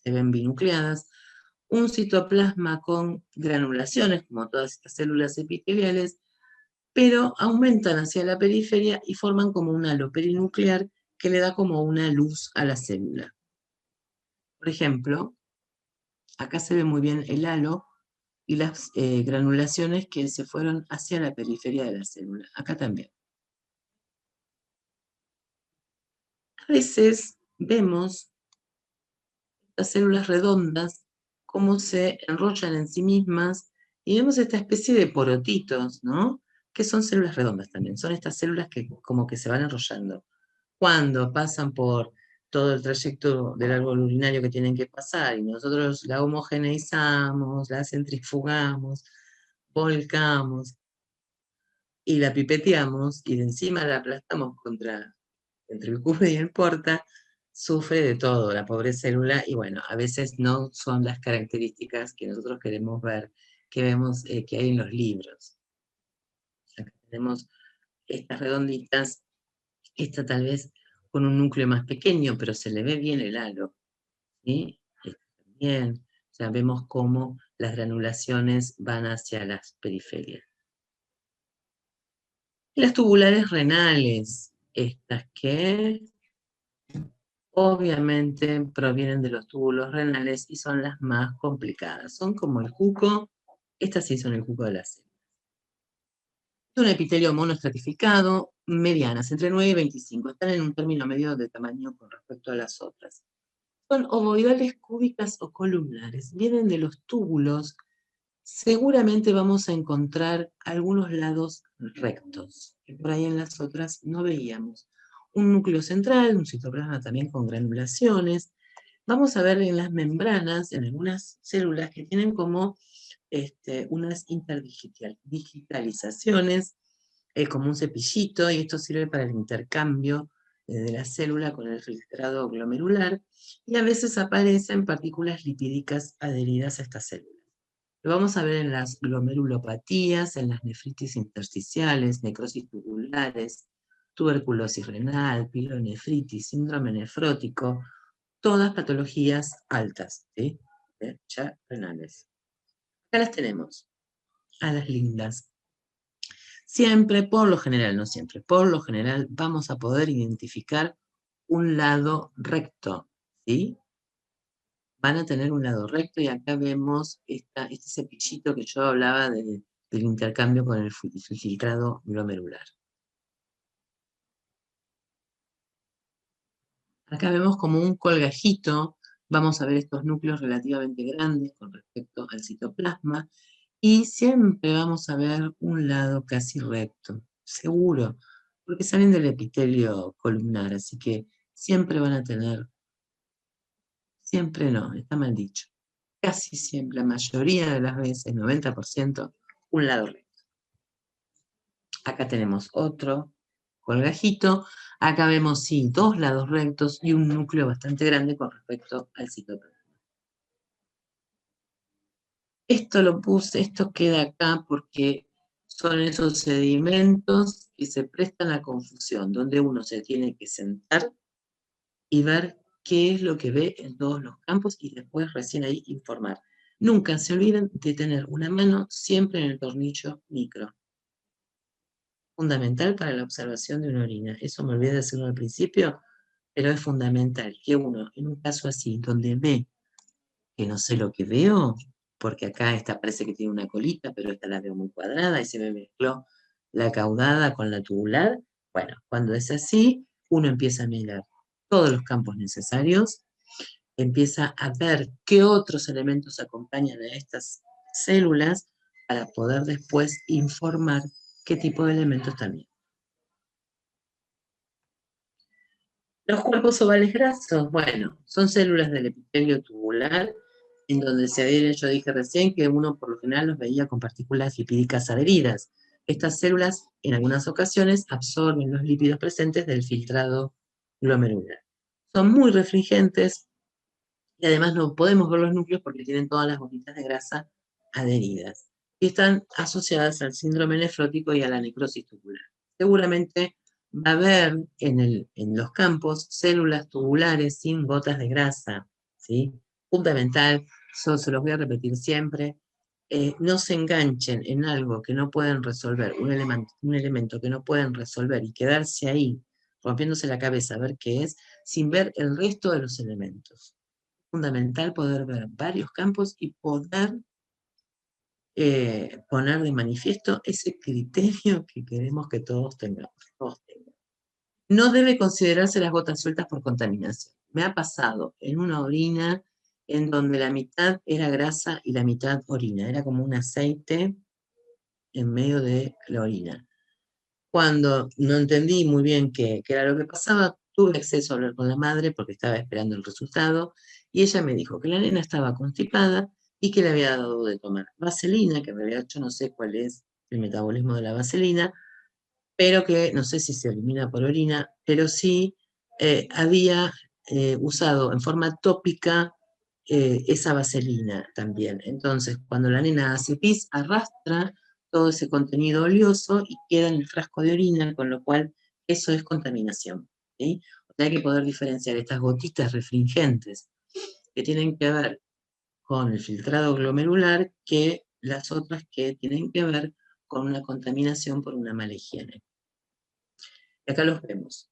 [SPEAKER 2] se ven binucleadas, un citoplasma con granulaciones, como todas estas células epiteliales, pero aumentan hacia la periferia y forman como un halo perinuclear que le da como una luz a la célula. Por ejemplo, acá se ve muy bien el halo y las granulaciones que se fueron hacia la periferia de la célula. Acá también. A veces vemos las células redondas, cómo se enrollan en sí mismas, y vemos esta especie de porotitos, ¿no? Que son células redondas también, son estas células que como que se van enrollando. Cuando pasan por todo el trayecto del árbol urinario que tienen que pasar, y nosotros la homogeneizamos, la centrifugamos, volcamos, y la pipeteamos, y de encima la aplastamos entre el cubre y el porta, sufre de todo la pobre célula, y bueno, a veces no son las características que nosotros queremos ver, que vemos que hay en los libros. Acá tenemos estas redonditas, esta tal vez con un núcleo más pequeño, pero se le ve bien el halo, ¿sí? Esta también, o sea, vemos cómo las granulaciones van hacia las periferias. Y las tubulares renales, estas que obviamente provienen de los túbulos renales y son las más complicadas. Son como el cuco, estas sí son el cuco de la célula. Es un epitelio monoestratificado, medianas, entre 9 y 25. Están en un término medio de tamaño con respecto a las otras. Son ovoidales, cúbicas o columnares. Vienen de los túbulos. Seguramente vamos a encontrar algunos lados rectos, que por ahí en las otras no veíamos. Un núcleo central, un citoplasma también con granulaciones. Vamos a ver en las membranas, en algunas células que tienen como unas interdigitalizaciones, como un cepillito, y esto sirve para el intercambio de la célula con el filtrado glomerular, y a veces aparecen partículas lipídicas adheridas a estas células. Lo vamos a ver en las glomerulopatías, en las nefritis intersticiales, necrosis tubulares, tuberculosis renal, pilonefritis, síndrome nefrótico, todas patologías altas, ¿sí? Ya renales. Acá las tenemos, a las lindas. Siempre, por lo general, no siempre, por lo general vamos a poder identificar un lado recto, ¿sí? Van a tener un lado recto y acá vemos este cepillito que yo hablaba del intercambio con el filtrado glomerular. Acá vemos como un colgajito, vamos a ver estos núcleos relativamente grandes con respecto al citoplasma, y siempre vamos a ver un lado casi recto, seguro, porque salen del epitelio columnar, así que siempre van a tener, siempre no, está mal dicho, casi siempre, la mayoría de las veces, 90%, un lado recto. Acá tenemos otro colgajito. Acá vemos, sí, dos lados rectos y un núcleo bastante grande con respecto al citoplasma. Esto queda acá porque son esos sedimentos que se prestan a confusión, donde uno se tiene que sentar y ver qué es lo que ve en todos los campos y después recién ahí informar. Nunca se olviden de tener una mano siempre en el tornillo micro. Fundamental para la observación de una orina. Eso me olvidé decirlo al principio, pero es fundamental que uno, en un caso así, donde ve que no sé lo que veo, porque acá esta parece que tiene una colita, pero esta la veo muy cuadrada y se me mezcló la caudada con la tubular. Bueno, cuando es así, uno empieza a mirar todos los campos necesarios, empieza a ver qué otros elementos acompañan a estas células para poder después informar qué tipo de elementos también. Los cuerpos ovales grasos, bueno, son células del epitelio tubular, en donde se adhieren, yo dije recién que uno por lo general los veía con partículas lipídicas adheridas. Estas células, en algunas ocasiones, absorben los lípidos presentes del filtrado glomerular. Son muy refringentes y además no podemos ver los núcleos porque tienen todas las bolitas de grasa adheridas. Y están asociadas al síndrome nefrótico y a la necrosis tubular. Seguramente va a haber en los campos células tubulares sin gotas de grasa, ¿sí? Fundamental, eso se los voy a repetir siempre. No se enganchen en algo que no pueden resolver, un elemento que no pueden resolver y quedarse ahí, rompiéndose la cabeza a ver qué es, sin ver el resto de los elementos. Fundamental poder ver varios campos y poder poner de manifiesto ese criterio que queremos que todos tengamos. no debe considerarse las gotas sueltas por contaminación. Me ha pasado en una orina en donde la mitad era grasa y la mitad orina. Era como un aceite en medio de la orina. Cuando no entendí muy bien qué era lo que pasaba, tuve acceso a hablar con la madre porque estaba esperando el resultado y ella me dijo que la nena estaba constipada y que le había dado de tomar vaselina, que en realidad yo no sé cuál es el metabolismo de la vaselina, pero que no sé si se elimina por orina, pero sí había usado en forma tópica esa vaselina también. Entonces, cuando la nena hace pis, arrastra todo ese contenido oleoso y queda en el frasco de orina, con lo cual eso es contaminación. ¿Sí? O sea, hay que poder diferenciar estas gotitas refringentes que tienen que ver con el filtrado glomerular que las otras que tienen que ver con una contaminación por una mala higiene. Y acá los vemos.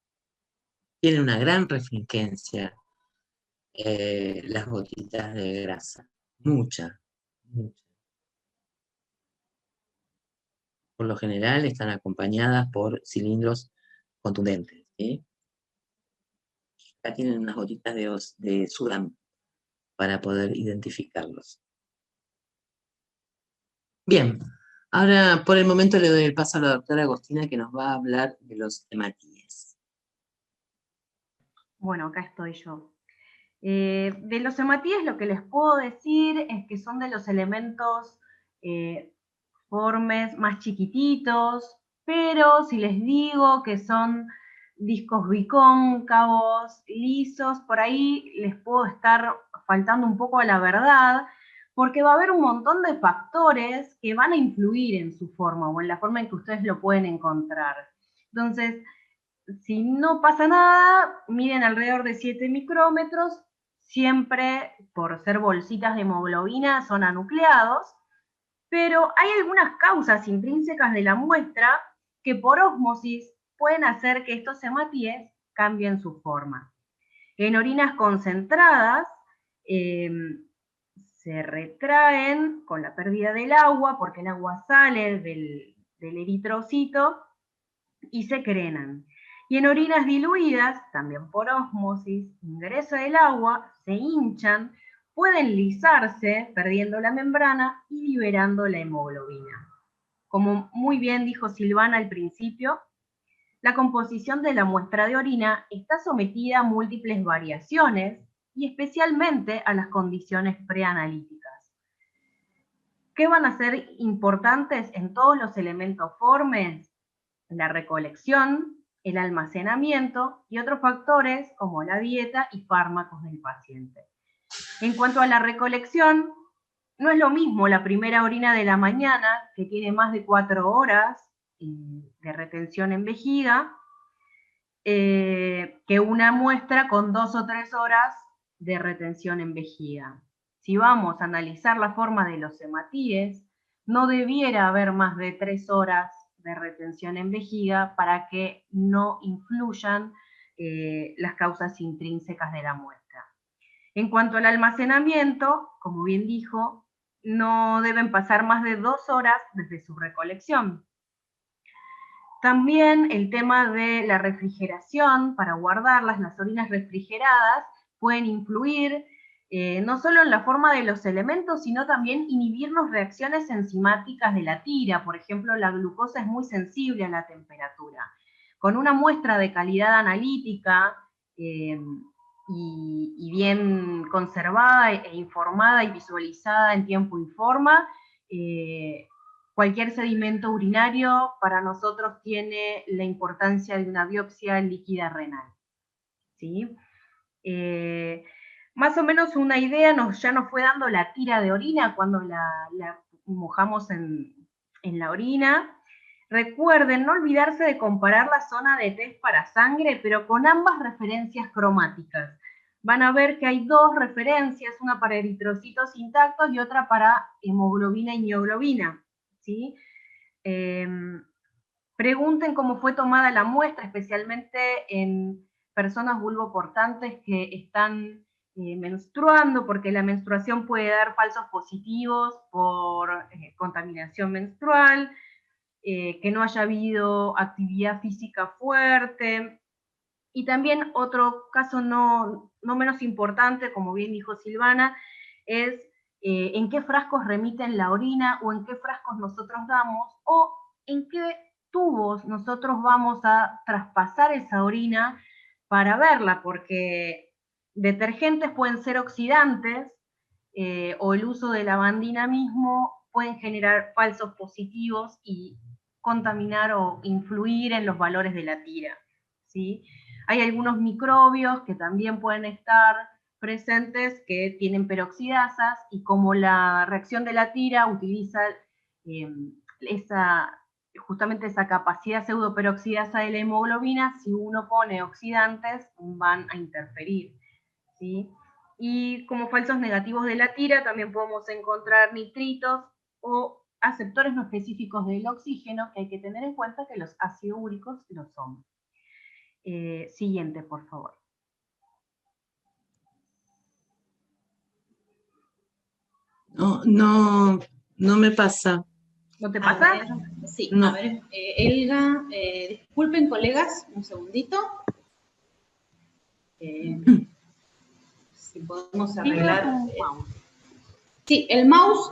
[SPEAKER 2] Tienen una gran refringencia las gotitas de grasa. Mucha, mucha. Por lo general están acompañadas por cilindros contundentes. ¿Sí? Acá tienen unas gotitas de sudam para poder identificarlos. Bien, ahora por el momento le doy el paso a la doctora Agostina que nos va a hablar de los hematíes.
[SPEAKER 3] Bueno, acá estoy yo. De los hematíes lo que les puedo decir es que son de los elementos formes más chiquititos, pero si les digo que son discos bicóncavos, lisos, por ahí les puedo estar faltando un poco a la verdad, porque va a haber un montón de factores que van a influir en su forma o en la forma en que ustedes lo pueden encontrar. Entonces, si no pasa nada, miden alrededor de 7 micrómetros, siempre por ser bolsitas de hemoglobina son anucleados, pero hay algunas causas intrínsecas de la muestra que por ósmosis pueden hacer que estos hematíes cambien su forma. En orinas concentradas se retraen con la pérdida del agua, porque el agua sale del eritrocito y se secrenan. Y en orinas diluidas, también por ósmosis, ingresa el agua, se hinchan, pueden lisarse, perdiendo la membrana y liberando la hemoglobina. Como muy bien dijo Silvana al principio, la composición de la muestra de orina está sometida a múltiples variaciones y especialmente a las condiciones preanalíticas. ¿Qué van a ser importantes en todos los elementos formes? La recolección, el almacenamiento y otros factores como la dieta y fármacos del paciente. En cuanto a la recolección, no es lo mismo la primera orina de la mañana, que tiene más de 4 horas de retención en vejiga, que una muestra con 2 o 3 horas de retención en vejiga. Si vamos a analizar la forma de los hematíes, no debiera haber más de 3 horas de retención en vejiga para que no influyan las causas intrínsecas de la muestra. En cuanto al almacenamiento, como bien dijo, no deben pasar más de 2 horas desde su recolección. También el tema de la refrigeración, para guardarlas, las orinas refrigeradas pueden influir no solo en la forma de los elementos, sino también inhibirnos reacciones enzimáticas de la tira. Por ejemplo, la glucosa es muy sensible a la temperatura. Con una muestra de calidad analítica y bien conservada e informada y visualizada en tiempo y forma, cualquier sedimento urinario para nosotros tiene la importancia de una biopsia líquida renal. ¿Sí? Más o menos una idea ya nos fue dando la tira de orina cuando la mojamos en la orina. Recuerden no olvidarse de comparar la zona de test para sangre, pero con ambas referencias cromáticas. Van a ver que hay dos referencias, una para eritrocitos intactos y otra para hemoglobina y mioglobina. ¿Sí? Pregunten cómo fue tomada la muestra, especialmente en personas vulvoportantes que están menstruando, porque la menstruación puede dar falsos positivos por contaminación menstrual, que no haya habido actividad física fuerte, Y también otro caso no menos importante, como bien dijo Silvana, es en qué frascos remiten la orina o en qué frascos nosotros damos o en qué tubos nosotros vamos a traspasar esa orina para verla, porque detergentes pueden ser oxidantes o el uso de lavandina mismo pueden generar falsos positivos y contaminar o influir en los valores de la tira, ¿sí? Hay algunos microbios que también pueden estar presentes que tienen peroxidasas y como la reacción de la tira utiliza justamente esa capacidad pseudoperoxidasa de la hemoglobina, si uno pone oxidantes van a interferir, ¿sí? Y como falsos negativos de la tira también podemos encontrar nitritos o aceptores no específicos del oxígeno, que hay que tener en cuenta que los ácidos úricos lo son. Siguiente, por favor.
[SPEAKER 2] No me pasa.
[SPEAKER 3] ¿No te pasa?
[SPEAKER 1] A ver, sí,
[SPEAKER 2] No.
[SPEAKER 1] a ver, Elga, disculpen colegas, un segundito. Si podemos arreglar. Sí, el mouse,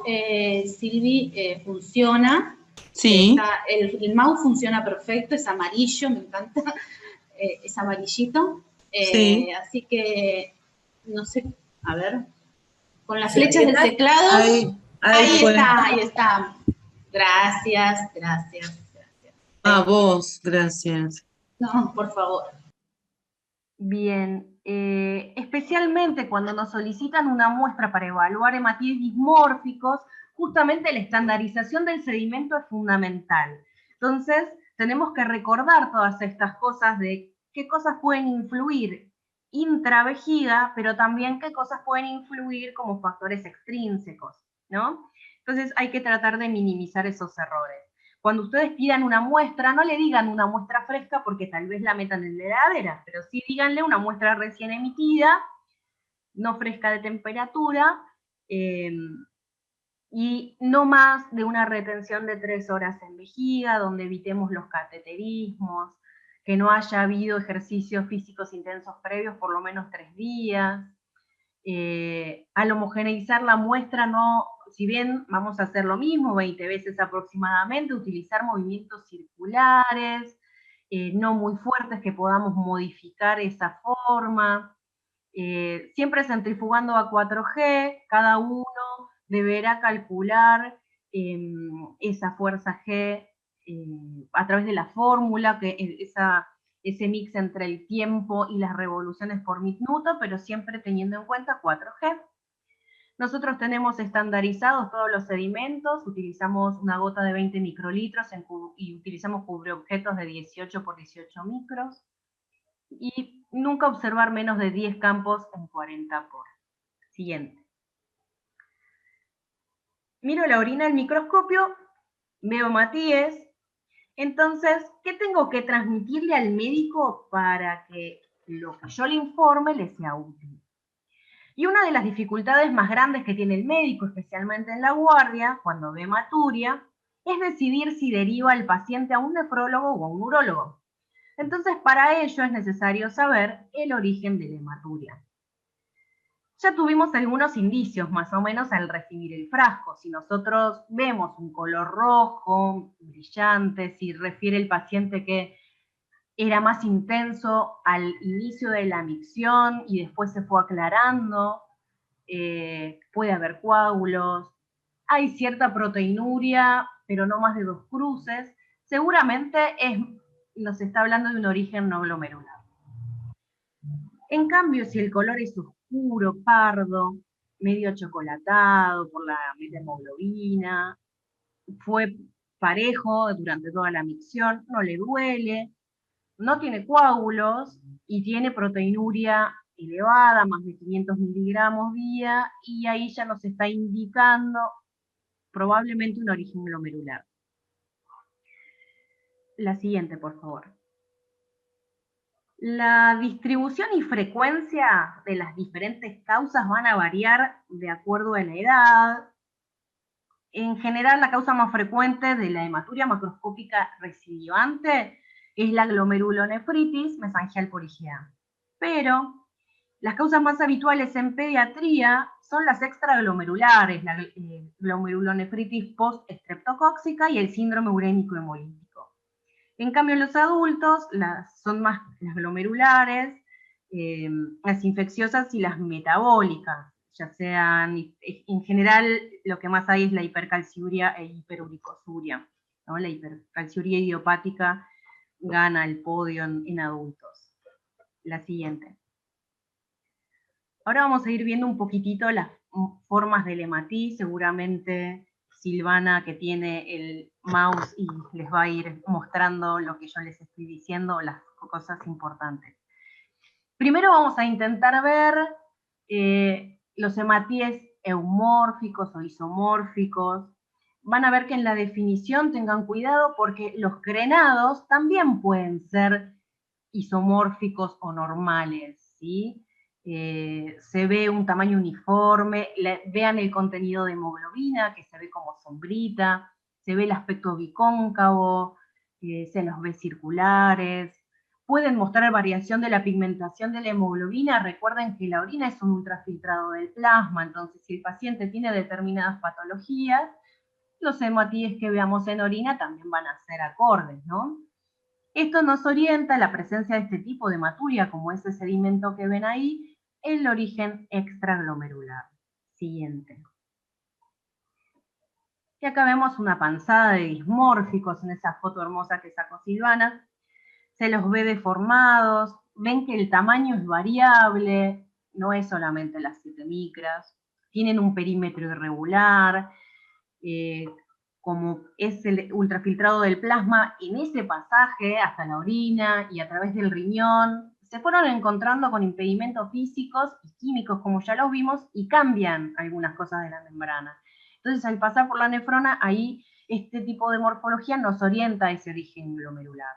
[SPEAKER 1] Silvi, funciona.
[SPEAKER 2] Sí.
[SPEAKER 1] El mouse funciona perfecto, es amarillo, me encanta. Es amarillito.
[SPEAKER 2] Sí.
[SPEAKER 1] Así que, no sé, a ver. Con las flechas del teclado. Ahí está. Gracias.
[SPEAKER 2] A vos, gracias.
[SPEAKER 1] No, por favor.
[SPEAKER 3] Bien, especialmente cuando nos solicitan una muestra para evaluar hematíes dismórficos, justamente la estandarización del sedimento es fundamental. Entonces, tenemos que recordar todas estas cosas de qué cosas pueden influir intravejiga, pero también qué cosas pueden influir como factores extrínsecos, ¿no? Entonces, hay que tratar de minimizar esos errores. Cuando ustedes pidan una muestra, no le digan una muestra fresca porque tal vez la metan en la heladera, pero sí díganle una muestra recién emitida, no fresca de temperatura, y no más de una retención de 3 horas en vejiga, donde evitemos los cateterismos, que no haya habido ejercicios físicos intensos previos por lo menos 3 días. Al homogeneizar la muestra, no, si bien vamos a hacer lo mismo 20 veces aproximadamente, utilizar movimientos circulares, no muy fuertes que podamos modificar esa forma, siempre centrifugando a 4G, cada uno deberá calcular esa fuerza G a través de la fórmula, que ese mix entre el tiempo y las revoluciones por minuto, pero siempre teniendo en cuenta 4G. Nosotros tenemos estandarizados todos los sedimentos, utilizamos una gota de 20 microlitros y utilizamos cubreobjetos de 18 por 18 micros, y nunca observar menos de 10 campos en 40 por. Siguiente. Miro la orina al microscopio, veo hematíes. Entonces, ¿qué tengo que transmitirle al médico para que lo que yo le informe le sea útil? Y una de las dificultades más grandes que tiene el médico, especialmente en la guardia, cuando ve hematuria, es decidir si deriva al paciente a un nefrólogo o a un urólogo. Entonces, para ello es necesario saber el origen de la hematuria. Ya tuvimos algunos indicios más o menos al recibir el frasco. Si nosotros vemos un color rojo, brillante, si refiere el paciente que era más intenso al inicio de la micción y después se fue aclarando, puede haber coágulos, hay cierta proteinuria, pero no más de 2 cruces, seguramente nos está hablando de un origen no glomerular. En cambio, si el color es oscuro, pardo, medio chocolatado por la metahemoglobina, fue parejo durante toda la micción, no le duele, no tiene coágulos y tiene proteinuria elevada, más de 500 miligramos día, y ahí ya nos está indicando probablemente un origen glomerular. La siguiente, por favor. La distribución y frecuencia de las diferentes causas van a variar de acuerdo a la edad. En general, la causa más frecuente de la hematuria macroscópica recidivante es la glomerulonefritis mesangial por IgA. Pero las causas más habituales en pediatría son las extraglomerulares, la glomerulonefritis post-estreptocóxica y el síndrome urémico hemolítico. En cambio, en los adultos son más las glomerulares, las infecciosas y las metabólicas, ya sean, en general, lo que más hay es la hipercalciuria e hiperuricosuria, ¿no? La hipercalciuria idiopática gana el podio en adultos. La siguiente. Ahora vamos a ir viendo un poquitito las formas del hematíes, seguramente Silvana, que tiene el mouse, y les va a ir mostrando lo que yo les estoy diciendo, las cosas importantes. Primero vamos a intentar ver los hematíes eumórficos o isomórficos. Van a ver que en la definición tengan cuidado porque los grenados también pueden ser isomórficos o normales, ¿sí? Se ve un tamaño uniforme, vean el contenido de hemoglobina, que se ve como sombrita, se ve el aspecto bicóncavo, se los ve circulares, pueden mostrar variación de la pigmentación de la hemoglobina. Recuerden que la orina es un ultrafiltrado del plasma, entonces si el paciente tiene determinadas patologías, los hematíes que veamos en orina también van a ser acordes, ¿no? Esto nos orienta a la presencia de este tipo de hematuria, como ese sedimento que ven ahí, el origen extraglomerular. Siguiente. Y acá vemos una panzada de dismórficos en esa foto hermosa que sacó Silvana. Se los ve deformados, ven que el tamaño es variable, no es solamente las 7 micras, tienen un perímetro irregular, como es el ultrafiltrado del plasma, en ese pasaje hasta la orina y a través del riñón, se fueron encontrando con impedimentos físicos y químicos, como ya los vimos, y cambian algunas cosas de la membrana. Entonces, al pasar por la nefrona, ahí este tipo de morfología nos orienta a ese origen glomerular.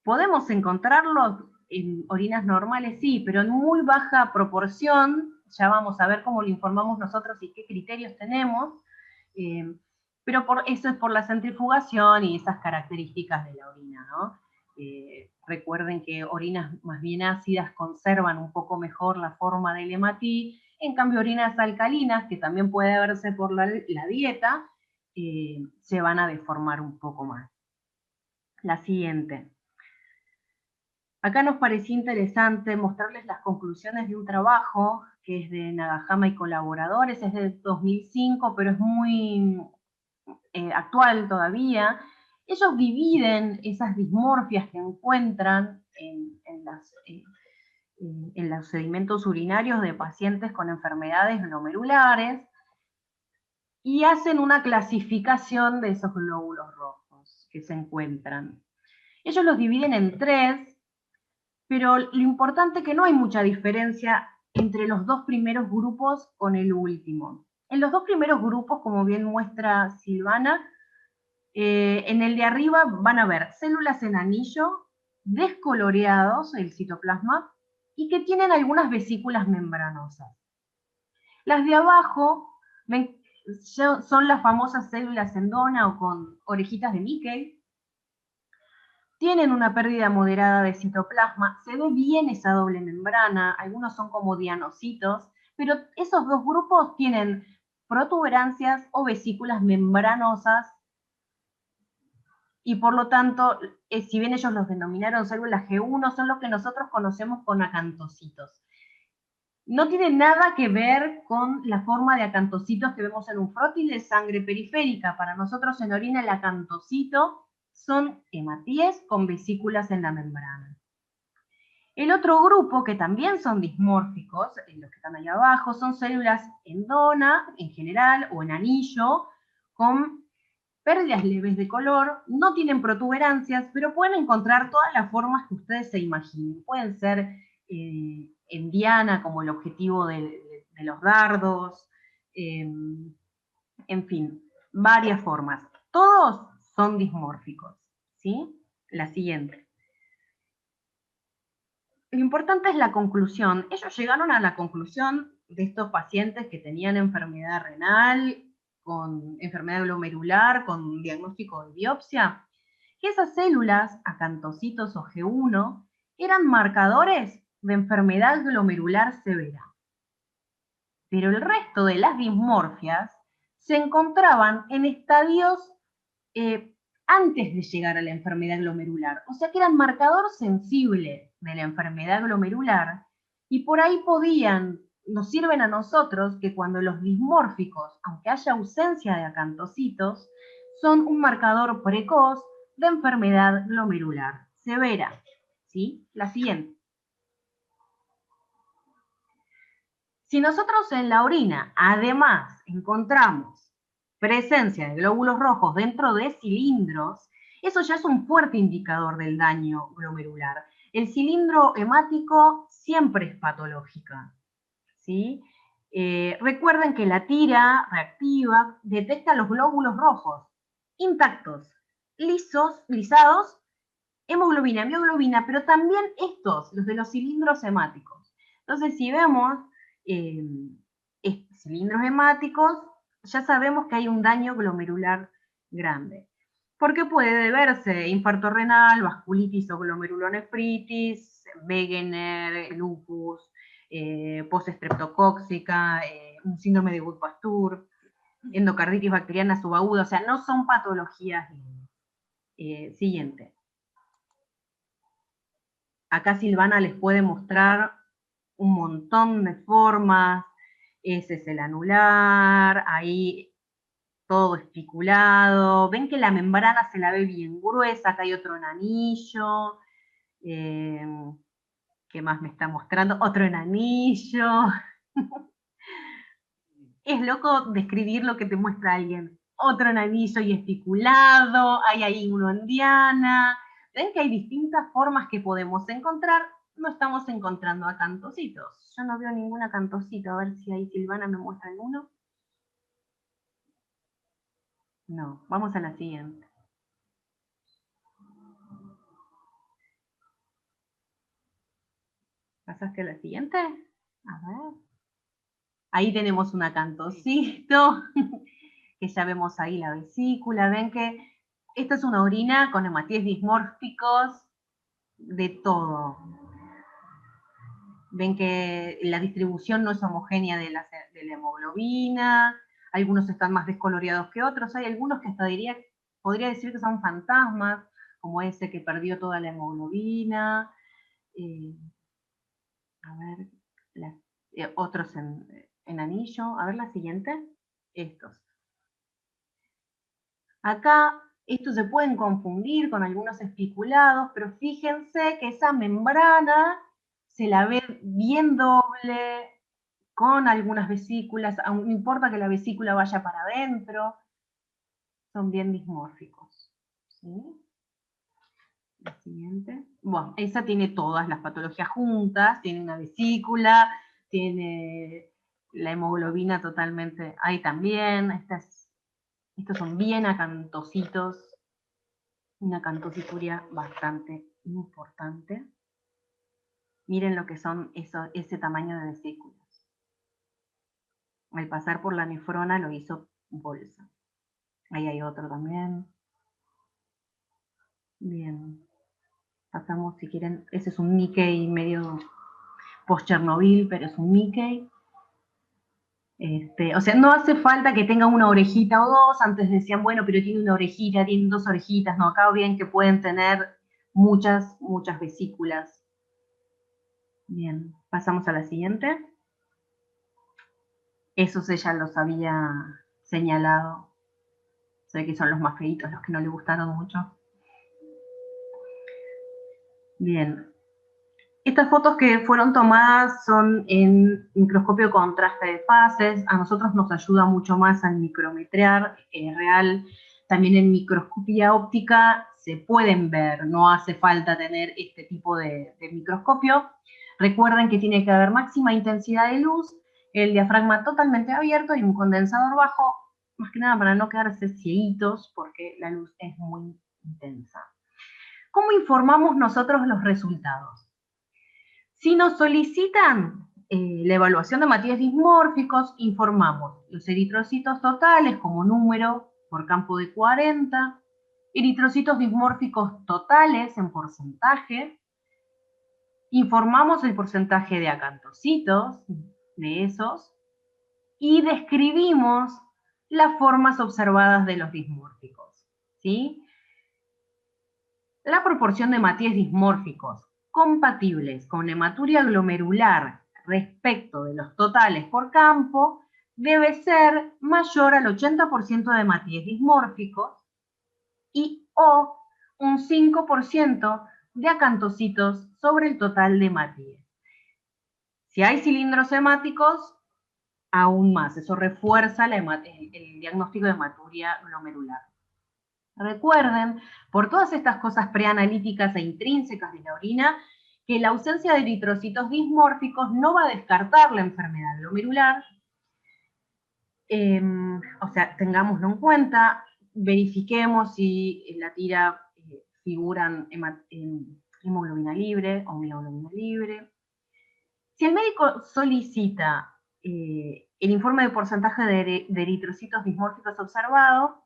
[SPEAKER 3] ¿Podemos encontrarlos en orinas normales? Sí, pero en muy baja proporción. Ya vamos a ver cómo lo informamos nosotros y qué criterios tenemos. Pero eso es por la centrifugación y esas características de la orina, ¿no? Recuerden que orinas más bien ácidas conservan un poco mejor la forma del hematí, en cambio orinas alcalinas, que también puede verse por la dieta, se van a deformar un poco más. La siguiente. Acá nos pareció interesante mostrarles las conclusiones de un trabajo que es de Nagahama y colaboradores, es de 2005, pero es muy actual todavía. Ellos dividen esas dismorfias que encuentran en los sedimentos urinarios de pacientes con enfermedades glomerulares y hacen una clasificación de esos glóbulos rojos que se encuentran. Ellos los dividen en 3, pero lo importante es que no hay mucha diferencia entre los 2 primeros grupos con el último. En los 2 primeros grupos, como bien muestra Silvana, en el de arriba van a ver células en anillo, descoloreados, el citoplasma, y que tienen algunas vesículas membranosas. Las de abajo son las famosas células en dona o con orejitas de Mickey. Tienen una pérdida moderada de citoplasma, se ve bien esa doble membrana, algunos son como dianocitos, pero esos 2 grupos tienen protuberancias o vesículas membranosas y por lo tanto, si bien ellos los denominaron células G1, son los que nosotros conocemos con acantocitos. No tiene nada que ver con la forma de acantocitos que vemos en un frótil de sangre periférica. Para nosotros en orina el acantocito son hematíes con vesículas en la membrana. El otro grupo, que también son dismórficos, los que están ahí abajo, son células en dona, en general, o en anillo, con pérdidas leves de color, no tienen protuberancias, pero pueden encontrar todas las formas que ustedes se imaginen. Pueden ser en diana, como el objetivo de los dardos, en fin, varias formas. Todos son dismórficos, ¿sí? La siguiente. Lo importante es la conclusión. Ellos llegaron a la conclusión de estos pacientes que tenían enfermedad renal, con enfermedad glomerular, con diagnóstico de biopsia, que esas células, acantocitos o G1, eran marcadores de enfermedad glomerular severa. Pero el resto de las dismorfias se encontraban en estadios antes de llegar a la enfermedad glomerular. O sea que eran marcador sensible de la enfermedad glomerular y por ahí nos sirven a nosotros que cuando los dismórficos, aunque haya ausencia de acantocitos, son un marcador precoz de enfermedad glomerular severa. ¿Sí? La siguiente. Si nosotros en la orina, además, encontramos presencia de glóbulos rojos dentro de cilindros, eso ya es un fuerte indicador del daño glomerular. El cilindro hemático siempre es patológica, ¿sí? Recuerden que la tira reactiva detecta los glóbulos rojos intactos, lisados, hemoglobina, mioglobina, pero también estos, los de los cilindros hemáticos. Entonces, si vemos cilindros hemáticos, ya sabemos que hay un daño glomerular grande. Porque puede deberse infarto renal, vasculitis o glomerulonefritis, Wegener, lupus, postestreptocóxica, un síndrome de Goodpasture, endocarditis bacteriana subaguda, o sea, no son patologías. Siguiente. Acá Silvana les puede mostrar un montón de formas. Ese es el anular, ahí todo espiculado. Ven que la membrana se la ve bien gruesa, acá hay otro en anillo. ¿Qué más me está mostrando? Otro en anillo. Es loco describir lo que te muestra alguien. Otro en anillo y espiculado, hay ahí uno en diana. Ven que hay distintas formas que podemos encontrar. No estamos encontrando acantocitos. Yo no veo ningún acantocito. A ver si ahí Silvana me muestra alguno. No, vamos a la siguiente. ¿Pasaste a la siguiente? A ver. Ahí tenemos un acantocito, que ya vemos ahí la vesícula. Ven que esta es una orina con hematíes dismórficos de todo. Ven que la distribución no es homogénea de la hemoglobina, algunos están más descoloreados que otros, hay algunos que hasta podría decir que son fantasmas, como ese que perdió toda la hemoglobina. A ver, otros en anillo. A ver la siguiente. Estos. Acá, estos se pueden confundir con algunos espiculados, pero fíjense que esa membrana se la ve bien doble, con algunas vesículas, no importa que la vesícula vaya para adentro, son bien dismórficos. ¿Sí? La siguiente. Bueno, esa tiene todas las patologías juntas, tiene una vesícula, tiene la hemoglobina totalmente, ahí también, estos son bien acantocitos, una acantocituria bastante importante. Miren lo que son ese tamaño de vesículas. Al pasar por la nefrona lo hizo bolsa. Ahí hay otro también. Bien. Pasamos, si quieren, ese es un Nikkei medio post-Chernobyl, pero es un Nikkei. O sea, no hace falta que tenga una orejita o dos. Antes decían, bueno, pero tiene una orejita, tiene dos orejitas. No, acá bien que pueden tener muchas vesículas. Bien, pasamos a la siguiente. Esos ella los había señalado. Sé que son los más feitos, los que no le gustaron mucho. Bien. Estas fotos que fueron tomadas son en microscopio contraste de fases. A nosotros nos ayuda mucho más al micrometrear real. También en microscopía óptica se pueden ver, no hace falta tener este tipo de microscopio. Recuerden que tiene que haber máxima intensidad de luz, el diafragma totalmente abierto y un condensador bajo, más que nada para no quedarse cieguitos porque la luz es muy intensa. ¿Cómo informamos nosotros los resultados? Si nos solicitan la evaluación de hematíes dismórficos, informamos los eritrocitos totales como número por campo de 40, eritrocitos dismórficos totales en porcentaje, informamos el porcentaje de acantocitos de esos y describimos las formas observadas de los dismórficos, ¿sí? La proporción de hematíes dismórficos compatibles con hematuria glomerular respecto de los totales por campo debe ser mayor al 80% de hematíes dismórficos y o un 5% de acantocitos sobre el total de hematíes. Si hay cilindros hemáticos, aún más, eso refuerza el diagnóstico de hematuria glomerular. Recuerden, por todas estas cosas preanalíticas e intrínsecas de la orina, que la ausencia de eritrocitos dismórficos no va a descartar la enfermedad glomerular. O sea, tengámoslo en cuenta, verifiquemos si en la tira figuran hemoglobina libre o mioglobina libre. Si el médico solicita el informe de porcentaje de eritrocitos dismórficos observado,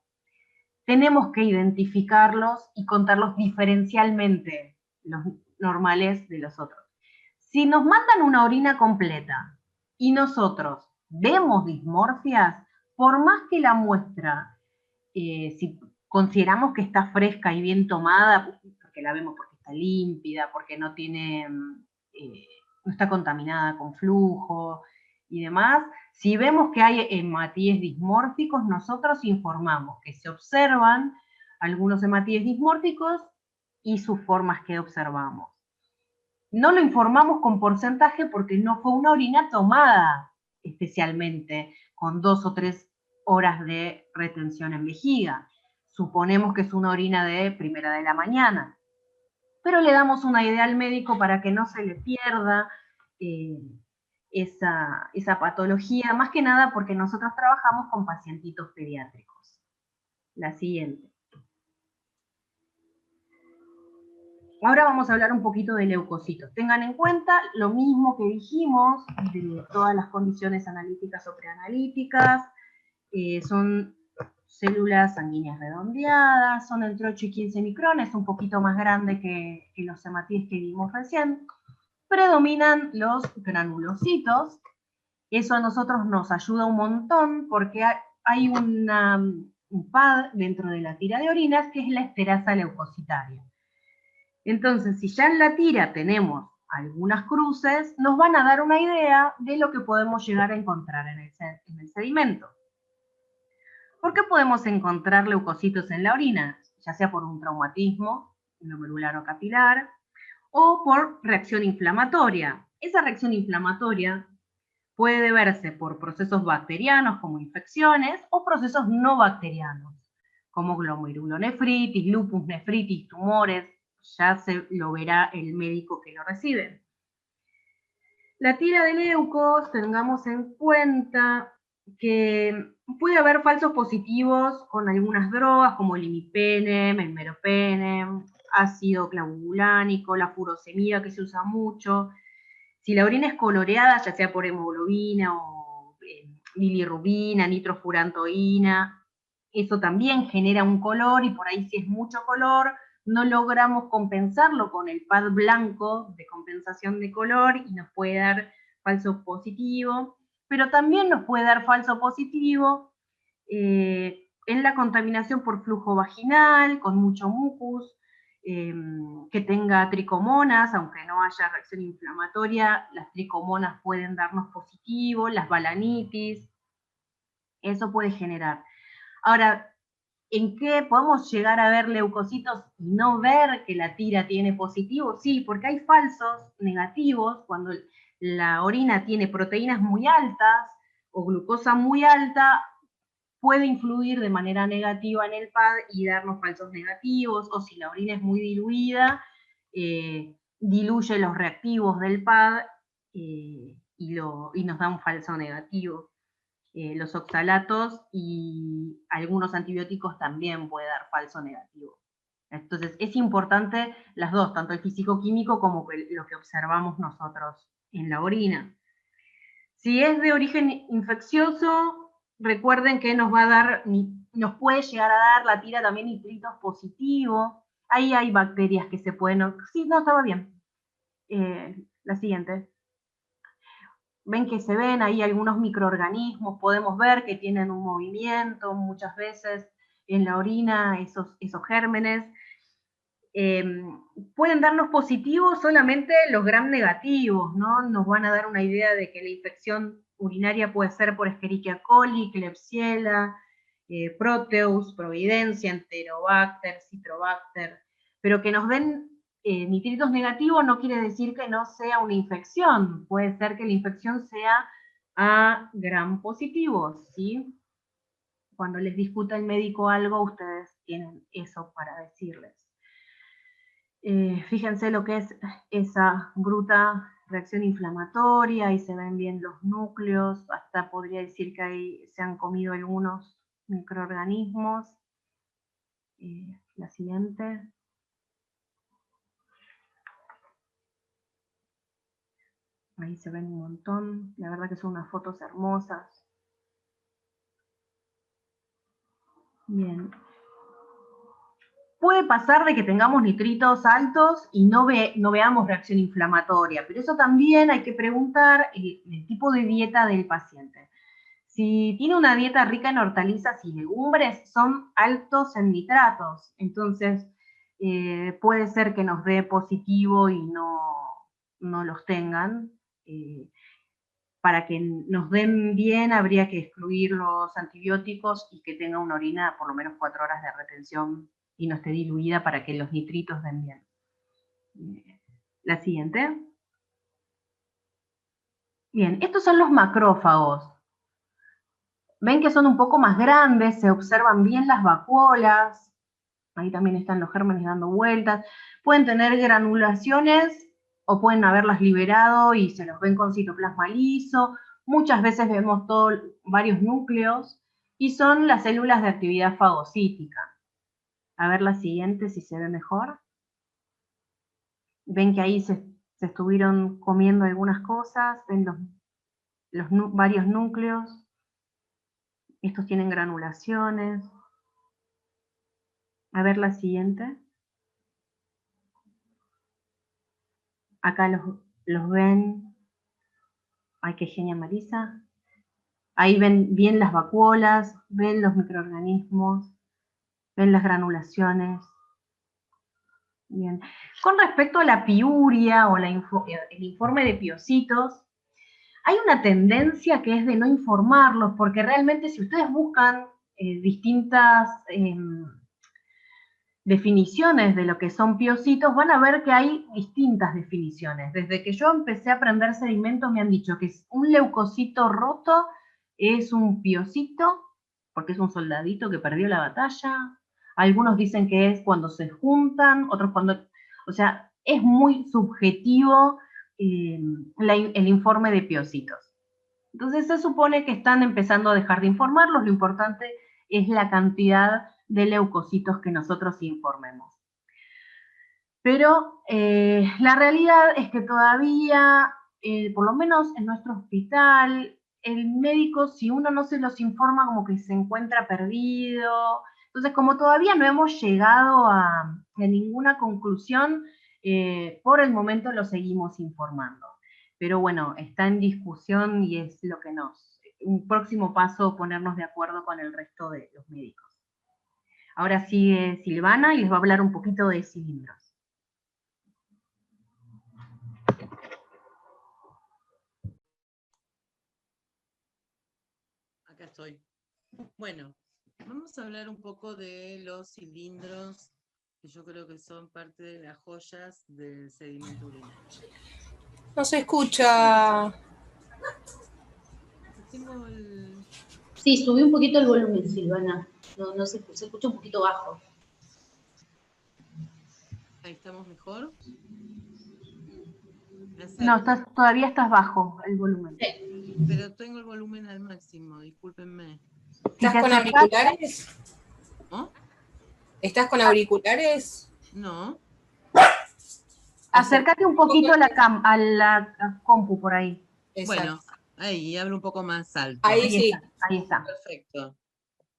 [SPEAKER 3] tenemos que identificarlos y contarlos diferencialmente, los normales de los otros. Si nos mandan una orina completa y nosotros vemos dismorfias, por más que la muestra, si consideramos que está fresca y bien tomada, porque la vemos porque está límpida, porque no tiene, no está contaminada con flujo y demás, si vemos que hay hematíes dismórficos, nosotros informamos que se observan algunos hematíes dismórficos y sus formas que observamos. No lo informamos con porcentaje porque no fue una orina tomada especialmente con 2 o 3 horas de retención en vejiga. Suponemos que es una orina de primera de la mañana. Pero le damos una idea al médico para que no se le pierda esa patología, más que nada porque nosotros trabajamos con pacientitos pediátricos. La siguiente. Ahora vamos a hablar un poquito de leucocitos. Tengan en cuenta lo mismo que dijimos de todas las condiciones analíticas o preanalíticas. Son células sanguíneas redondeadas, son entre 8 y 15 micrones, un poquito más grande que los hematíes que vimos recién. Predominan los granulocitos. Eso a nosotros nos ayuda un montón porque hay un PAD dentro de la tira de orinas que es la esterasa leucocitaria. Entonces, si ya en la tira tenemos algunas cruces, nos van a dar una idea de lo que podemos llegar a encontrar en el sedimento. ¿Por qué podemos encontrar leucocitos en la orina? Ya sea por un traumatismo glomerular o capilar, o por reacción inflamatoria. Esa reacción inflamatoria puede deberse por procesos bacterianos como infecciones o procesos no bacterianos, como glomerulonefritis, lupus nefritis, tumores. Ya se lo verá el médico que lo recibe. La tira de leucos, tengamos en cuenta que puede haber falsos positivos con algunas drogas como el imipenem, el meropenem, ácido clavulánico, la furosemida que se usa mucho. Si la orina es coloreada, ya sea por hemoglobina o bilirrubina, nitrofurantoína, eso también genera un color y por ahí si es mucho color, no logramos compensarlo con el pad blanco de compensación de color y nos puede dar falso positivo, pero también nos puede dar falso positivo en la contaminación por flujo vaginal, con mucho mucus, que tenga tricomonas, aunque no haya reacción inflamatoria, las tricomonas pueden darnos positivo, las balanitis, eso puede generar. Ahora, ¿en qué podemos llegar a ver leucocitos y no ver que la tira tiene positivo? Sí, porque hay falsos negativos cuando la orina tiene proteínas muy altas o glucosa muy alta, puede influir de manera negativa en el PAD y darnos falsos negativos, o si la orina es muy diluida, diluye los reactivos del PAD y nos da un falso negativo. Los oxalatos y algunos antibióticos también puede dar falso negativo. Entonces es importante las dos, tanto el físico-químico como lo que observamos nosotros en la orina. Si es de origen infeccioso, recuerden que nos va a dar nos puede llegar a dar la tira también nitritos positivos. Ahí hay bacterias que se pueden... Sí, no, estaba bien. La siguiente. Ven que se ven ahí algunos microorganismos, podemos ver que tienen un movimiento muchas veces en la orina, esos gérmenes. Pueden darnos positivos solamente los gram negativos, ¿no? Nos van a dar una idea de que la infección urinaria puede ser por Escherichia coli, Klebsiella, Proteus, Providencia, Enterobacter, Citrobacter, pero que nos den nitritos negativos no quiere decir que no sea una infección, puede ser que la infección sea a gram positivos, ¿sí? Cuando les discuta el médico algo, ustedes tienen eso para decirles. Fíjense lo que es esa bruta reacción inflamatoria, ahí se ven bien los núcleos, hasta podría decir que ahí se han comido algunos microorganismos. La siguiente. Ahí se ven un montón, la verdad que son unas fotos hermosas. Bien. Puede pasar de que tengamos nitritos altos y no veamos reacción inflamatoria, pero eso también hay que preguntar el tipo de dieta del paciente. Si tiene una dieta rica en hortalizas y legumbres, son altos en nitratos, entonces puede ser que nos dé positivo y no los tengan. Para que nos den bien habría que excluir los antibióticos y que tenga una orina por lo menos 4 horas de retención y no esté diluida para que los nitritos den bien. La siguiente. Bien, estos son los macrófagos. Ven que son un poco más grandes, se observan bien las vacuolas, ahí también están los gérmenes dando vueltas, pueden tener granulaciones o pueden haberlas liberado y se los ven con citoplasma liso, muchas veces vemos varios núcleos, y son las células de actividad fagocítica. A ver la siguiente, si se ve mejor. Ven que ahí se estuvieron comiendo algunas cosas, ven varios núcleos. Estos tienen granulaciones. A ver la siguiente. Acá los ven. Ay, qué genia Marisa. Ahí ven bien las vacuolas, ven los microorganismos, ven las granulaciones. Bien. Con respecto a la piuria o el informe de piocitos, hay una tendencia que es de no informarlos, porque realmente si ustedes buscan distintas definiciones de lo que son piocitos, van a ver que hay distintas definiciones. Desde que yo empecé a aprender sedimentos me han dicho que un leucocito roto es un piocito, porque es un soldadito que perdió la batalla. Algunos dicen que es cuando se juntan, otros cuando... O sea, es muy subjetivo el informe de piocitos. Entonces se supone que están empezando a dejar de informarlos, lo importante es la cantidad de leucocitos que nosotros informemos. Pero la realidad es que todavía, por lo menos en nuestro hospital, el médico, si uno no se los informa, como que se encuentra perdido. Entonces, como todavía no hemos llegado a ninguna conclusión, por el momento lo seguimos informando. Pero bueno, está en discusión y es lo que un próximo paso, ponernos de acuerdo con el resto de los médicos. Ahora sigue Silvana y les va a hablar un poquito de cilindros.
[SPEAKER 2] Acá estoy. Bueno, vamos a hablar un poco de los cilindros, que yo creo que son parte de las joyas del sedimento urinario.
[SPEAKER 4] No se escucha.
[SPEAKER 1] Sí, subí un poquito el volumen, Silvana. No se escucha un poquito bajo.
[SPEAKER 2] Ahí estamos mejor.
[SPEAKER 3] No, todavía estás bajo el volumen.
[SPEAKER 2] Sí, pero tengo el volumen al máximo, discúlpenme.
[SPEAKER 4] ¿Estás con auriculares?
[SPEAKER 2] ¿No?
[SPEAKER 4] ¿Estás con auriculares?
[SPEAKER 2] No.
[SPEAKER 3] Acércate un poquito a la compu por ahí.
[SPEAKER 2] Exacto. Bueno, ahí hablo un poco más alto.
[SPEAKER 4] Ahí sí.
[SPEAKER 3] Ahí está.
[SPEAKER 2] Perfecto.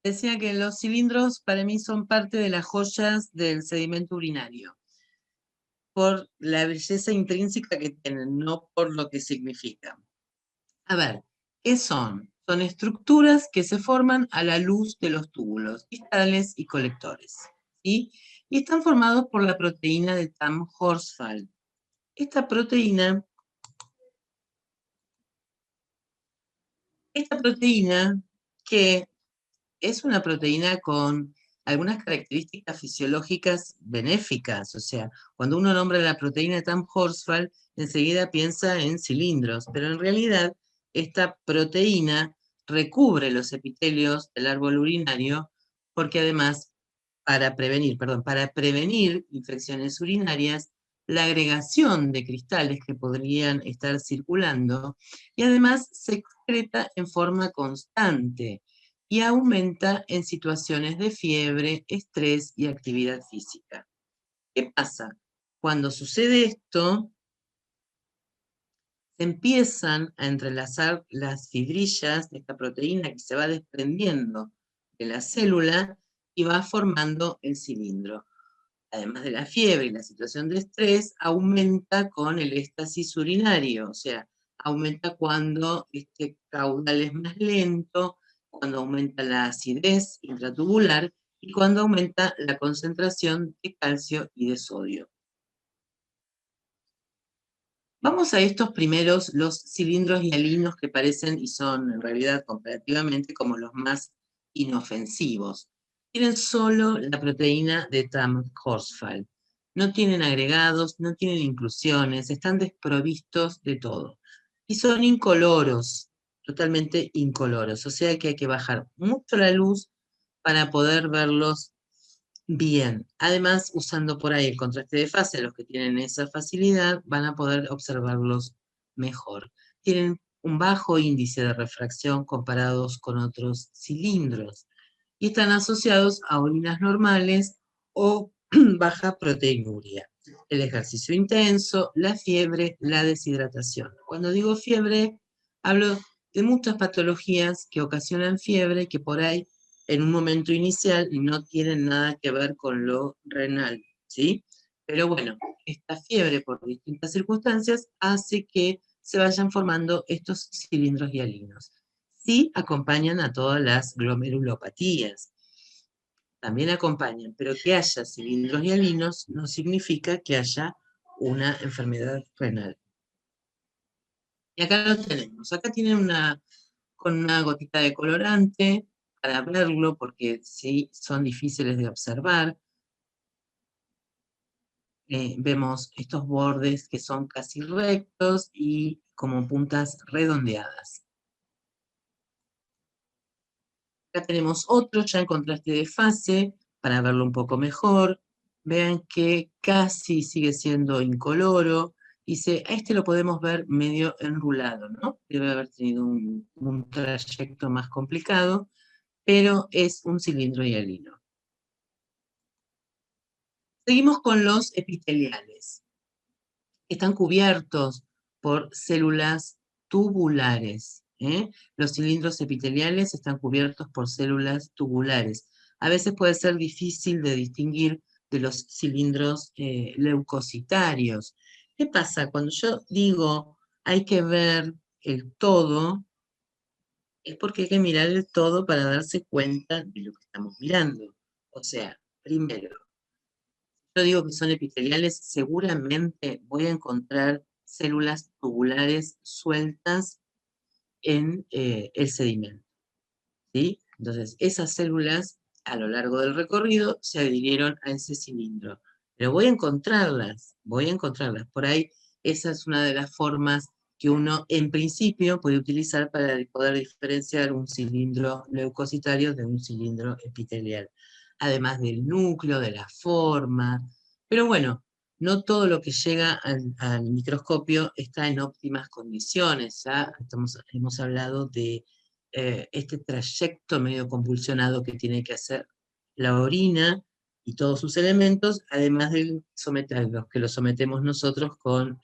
[SPEAKER 2] decía que los cilindros para mí son parte de las joyas del sedimento urinario, por la belleza intrínseca que tienen, no por lo que significan. A ver, ¿qué son? Son estructuras que se forman a la luz de los túbulos distales y colectores, ¿sí? Y están formados por la proteína de Tamm-Horsfall. Esta proteína que es una proteína con algunas características fisiológicas benéficas, o sea, cuando uno nombra la proteína de Tamm-Horsfall, enseguida piensa en cilindros, pero en realidad esta proteína recubre los epitelios del árbol urinario porque además, para prevenir infecciones urinarias, la agregación de cristales que podrían estar circulando y además se excreta en forma constante y aumenta en situaciones de fiebre, estrés y actividad física. ¿Qué pasa? Cuando sucede esto, se empiezan a entrelazar las fibrillas de esta proteína que se va desprendiendo de la célula y va formando el cilindro. Además de la fiebre y la situación de estrés, aumenta con el éxtasis urinario, o sea, aumenta cuando este caudal es más lento, cuando aumenta la acidez intratubular y cuando aumenta la concentración de calcio y de sodio. Vamos a estos primeros, los cilindros hialinos que parecen y son en realidad comparativamente como los más inofensivos. Tienen solo la proteína de Tamm-Horsfall. No tienen agregados, no tienen inclusiones, están desprovistos de todo. Y son incoloros, totalmente incoloros. O sea que hay que bajar mucho la luz para poder verlos bien. Además, usando por ahí el contraste de fase, los que tienen esa facilidad van a poder observarlos mejor. Tienen un bajo índice de refracción comparados con otros cilindros y están asociados a orinas normales o baja proteinuria, el ejercicio intenso, la fiebre, la deshidratación. Cuando digo fiebre, hablo de muchas patologías que ocasionan fiebre que por ahí en un momento inicial no tienen nada que ver con lo renal, ¿sí? Pero bueno, esta fiebre por distintas circunstancias hace que se vayan formando estos cilindros hialinos. Sí acompañan a todas las glomerulopatías, también acompañan, pero que haya cilindros hialinos no significa que haya una enfermedad renal. Y acá lo tenemos, acá tienen con una gotita de colorante para verlo, porque sí, son difíciles de observar. Vemos estos bordes que son casi rectos y como puntas redondeadas. Acá tenemos otro ya en contraste de fase, para verlo un poco mejor. Vean que casi sigue siendo incoloro. Dice, a este lo podemos ver medio enrulado, ¿no? Debe haber tenido un trayecto más complicado, pero es un cilindro hialino. Seguimos con los epiteliales. Están cubiertos por células tubulares. Los cilindros epiteliales están cubiertos por células tubulares. A veces puede ser difícil de distinguir de los cilindros leucocitarios. ¿Qué pasa? Cuando yo digo hay que ver el todo, es porque hay que mirar el todo para darse cuenta de lo que estamos mirando. O sea, primero, yo digo que son epiteliales, seguramente voy a encontrar células tubulares sueltas en el sedimento, ¿sí? Entonces, esas células a lo largo del recorrido se adhirieron a ese cilindro. Pero voy a encontrarlas. Por ahí, esa es una de las formas que uno en principio puede utilizar para poder diferenciar un cilindro leucocitario de un cilindro epitelial. Además del núcleo, de la forma. Pero bueno, no todo lo que llega al microscopio está en óptimas condiciones. Ya hemos hablado de este trayecto medio convulsionado que tiene que hacer la orina y todos sus elementos, además de someterlos, que los sometemos nosotros con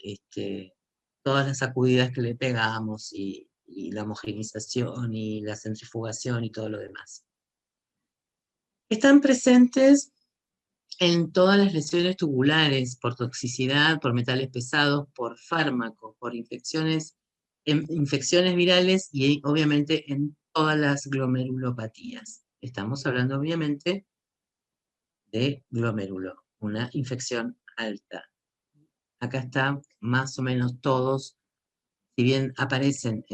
[SPEAKER 2] todas las sacudidas que le pegamos y la homogenización y la centrifugación y todo lo demás. Están presentes en todas las lesiones tubulares, por toxicidad, por metales pesados, por fármacos, por infecciones virales y obviamente en todas las glomerulopatías. Estamos hablando obviamente de glomérulo, una infección alta. Acá están más o menos todos, si bien aparecen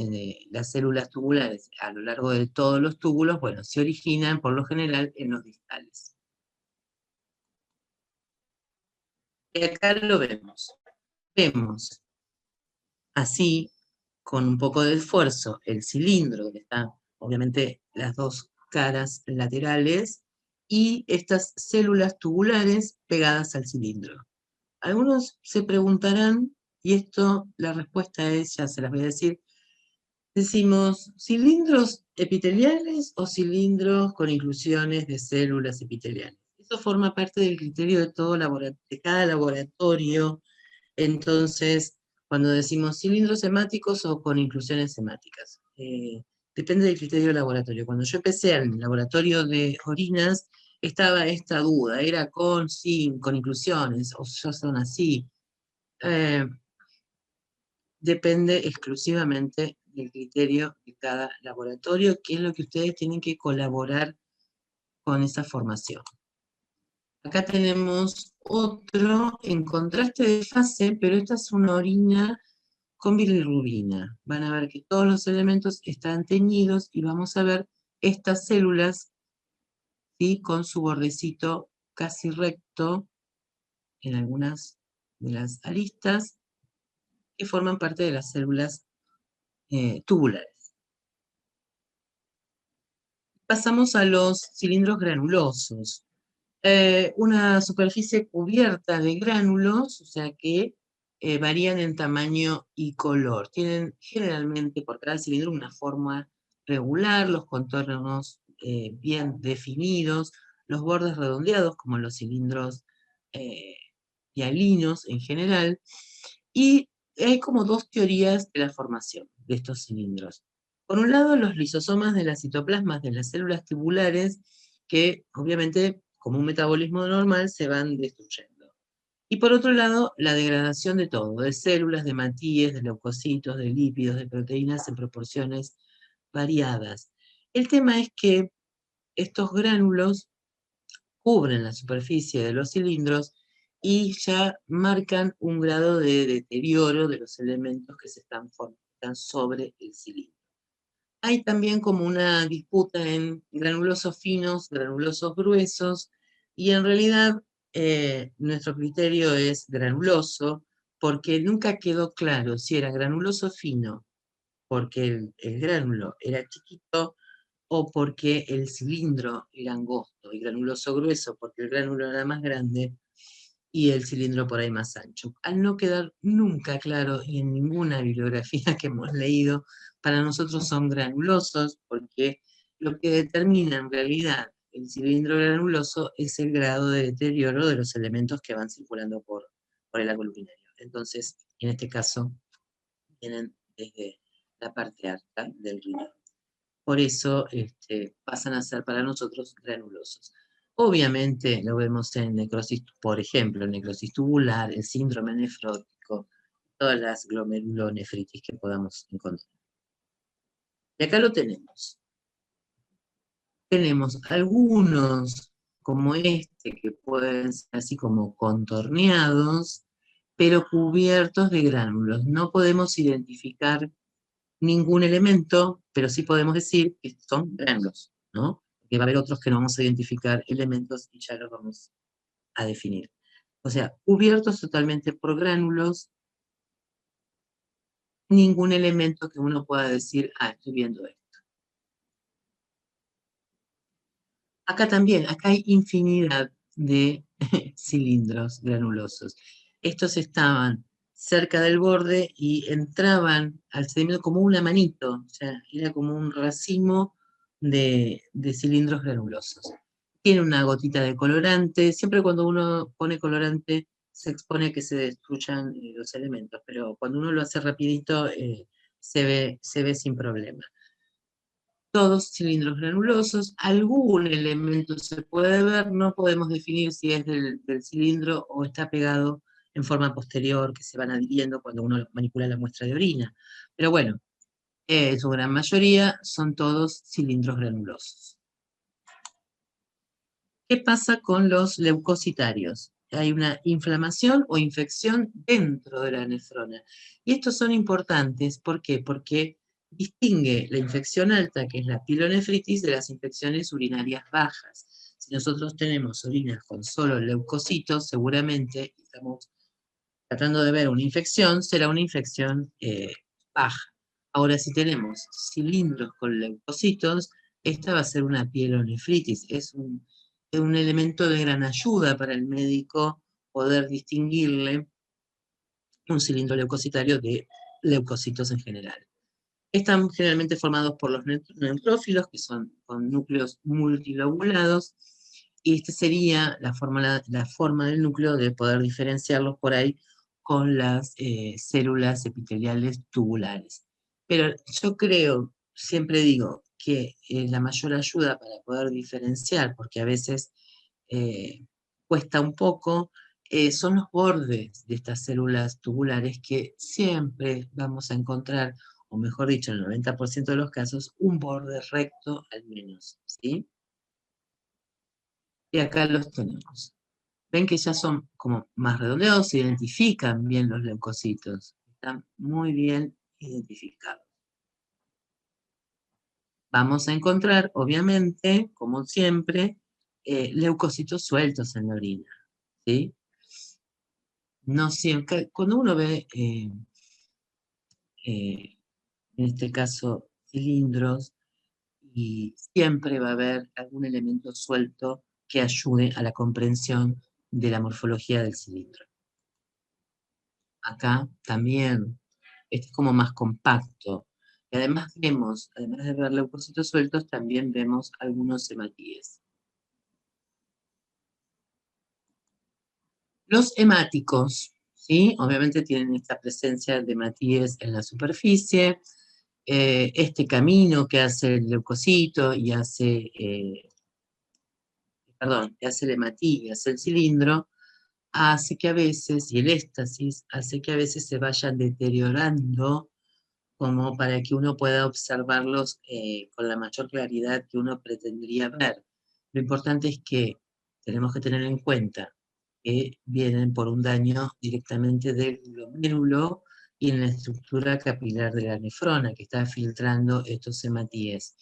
[SPEAKER 2] las células tubulares a lo largo de todos los túbulos, bueno, se originan por lo general en los distales. Y acá lo vemos. Vemos así, con un poco de esfuerzo, el cilindro, que está obviamente las dos caras laterales, y estas células tubulares pegadas al cilindro. Algunos se preguntarán, y esto la respuesta es, ya se las voy a decir, decimos, ¿cilindros epiteliales o cilindros con inclusiones de células epiteliales? Eso forma parte del criterio de cada laboratorio. Entonces, cuando decimos cilindros hemáticos o con inclusiones hemáticas, depende del criterio del laboratorio. Cuando yo empecé al laboratorio de orinas, estaba esta duda, ¿era sin, con inclusiones, o ya son así? Depende exclusivamente del criterio de cada laboratorio, que es lo que ustedes tienen que colaborar con esa formación. Acá tenemos otro en contraste de fase, pero esta es una orina con bilirrubina. Van a ver que todos los elementos están teñidos y vamos a ver estas células, ¿sí?, con su bordecito casi recto en algunas de las aristas, que forman parte de las células tubulares. Pasamos a los cilindros granulosos. Una superficie cubierta de gránulos, o sea que varían en tamaño y color. Tienen generalmente por cada cilindro una forma regular, los contornos bien definidos, los bordes redondeados como los cilindros hialinos en general, y hay como dos teorías de la formación de estos cilindros. Por un lado, los lisosomas de las citoplasmas de las células tubulares, que obviamente, como un metabolismo normal, se van destruyendo. Y por otro lado, la degradación de todo, de células, de hematíes, de leucocitos, de lípidos, de proteínas en proporciones variadas. El tema es que estos gránulos cubren la superficie de los cilindros y ya marcan un grado de deterioro de los elementos que están sobre el cilindro. Hay también como una disputa en granulosos finos, granulosos gruesos, y en realidad nuestro criterio es granuloso, porque nunca quedó claro si era granuloso fino porque el gránulo era chiquito o porque el cilindro era angosto, y granuloso grueso porque el gránulo era más grande y el cilindro por ahí más ancho. Al no quedar nunca claro, y en ninguna bibliografía que hemos leído, para nosotros son granulosos, porque lo que determina en realidad el cilindro granuloso es el grado de deterioro de los elementos que van circulando por el arco urinario. Entonces, en este caso, vienen desde la parte alta del riñón. Por eso pasan a ser para nosotros granulosos. Obviamente lo vemos en necrosis, por ejemplo, necrosis tubular, el síndrome nefrótico, todas las glomerulonefritis que podamos encontrar. Y acá lo tenemos. Tenemos algunos, como este, que pueden ser así como contorneados, pero cubiertos de gránulos. No podemos identificar ningún elemento, pero sí podemos decir que son gránulos, ¿no? Porque va a haber otros que no vamos a identificar elementos y ya los vamos a definir. O sea, cubiertos totalmente por gránulos, ningún elemento que uno pueda decir, estoy viendo esto. Acá también, acá hay infinidad de cilindros granulosos. Estos estaban cerca del borde y entraban al sedimento como una manito, o sea, era como un racimo de cilindros granulosos. Tiene una gotita de colorante, siempre cuando uno pone colorante se expone a que se destruyan los elementos, pero cuando uno lo hace rapidito se ve sin problema. todos cilindros granulosos. Algún elemento se puede ver, no podemos definir si es del cilindro o está pegado en forma posterior, que se van adhiriendo cuando uno manipula la muestra de orina. Pero bueno, en su gran mayoría son todos cilindros granulosos. ¿Qué pasa con los leucocitarios? Hay una inflamación o infección dentro de la nefrona. Y estos son importantes, ¿por qué? Porque distingue la infección alta, que es la pielonefritis, de las infecciones urinarias bajas. Si nosotros tenemos orinas con solo leucocitos, seguramente estamos tratando de ver una infección, será una infección baja. Ahora, si tenemos cilindros con leucocitos, esta va a ser una pielonefritis. Es un elemento de gran ayuda para el médico poder distinguirle un cilindro leucocitario de leucocitos en general. Están generalmente formados por los neutrófilos, que son con núcleos multilobulados, y esta sería la forma del núcleo de poder diferenciarlos por ahí con las células epiteliales tubulares. Pero yo creo, siempre digo, que la mayor ayuda para poder diferenciar, porque a veces cuesta un poco, son los bordes de estas células tubulares que siempre vamos a encontrar, o mejor dicho, en el 90% de los casos, un borde recto al menos, ¿sí? Y acá los tenemos. Ven que ya son como más redondeados, se identifican bien los leucocitos, están muy bien identificados. Vamos a encontrar, obviamente, como siempre, leucocitos sueltos en la orina, ¿sí? No siempre, cuando uno ve, en este caso, cilindros, y siempre va a haber algún elemento suelto que ayude a la comprensión de la morfología del cilindro. Acá también, este es como más compacto. Y además vemos, además de ver leucocitos sueltos, también vemos algunos hematíes. Los hemáticos, ¿sí? Obviamente tienen esta presencia de hematíes en la superficie. Este camino que hace el leucocito y hace, que hace el hematí y hace el cilindro, hace que a veces, y el éstasis, hace que a veces se vayan deteriorando como para que uno pueda observarlos con la mayor claridad que uno pretendería ver. Lo importante es que tenemos que tener en cuenta que vienen por un daño directamente del glomérulo y en la estructura capilar de la nefrona, que está filtrando estos hematíes.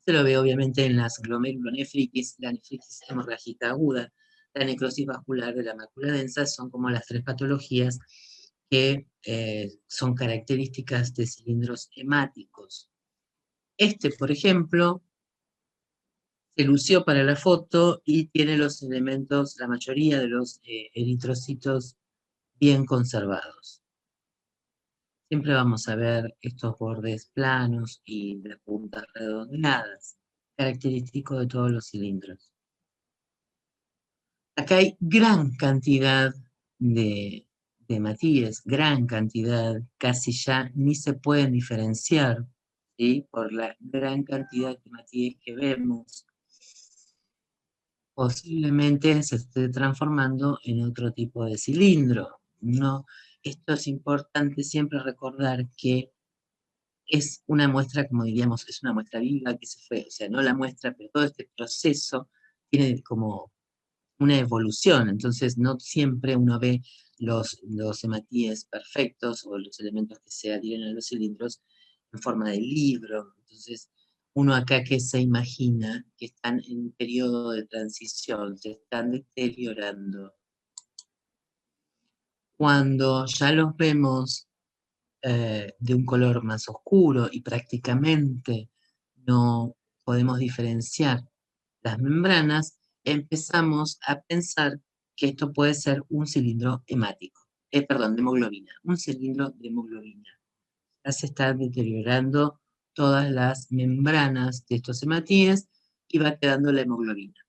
[SPEAKER 2] Se lo ve obviamente en las glomerulonefritis, la nefritis hemorrágica aguda, la necrosis vascular de la mácula densa, son como las tres patologías que son características de cilindros hemáticos. Este, por ejemplo, se lució para la foto y tiene los elementos, la mayoría de los eritrocitos bien conservados. Siempre vamos a ver estos bordes planos y las puntas redondeadas, característico de todos los cilindros. Acá hay gran cantidad de hematíes, gran cantidad, casi ya ni se pueden diferenciar, ¿sí? Por la gran cantidad de hematíes que vemos. Posiblemente se esté transformando en otro tipo de cilindro. No, esto es importante siempre recordar que es una muestra, como diríamos, es una muestra viva que se fue, o sea, no la muestra, pero todo este proceso tiene como una evolución, entonces no siempre uno ve los hematíes perfectos o los elementos que se adhieren a los cilindros en forma de libro. Entonces, uno acá que se imagina que están en un periodo de transición, se están deteriorando. Cuando ya los vemos de un color más oscuro y prácticamente no podemos diferenciar las membranas, empezamos a pensar que esto puede ser un cilindro hemático, de hemoglobina, un cilindro de hemoglobina. Ya se están deteriorando todas las membranas de estos hematíes y va quedando la hemoglobina.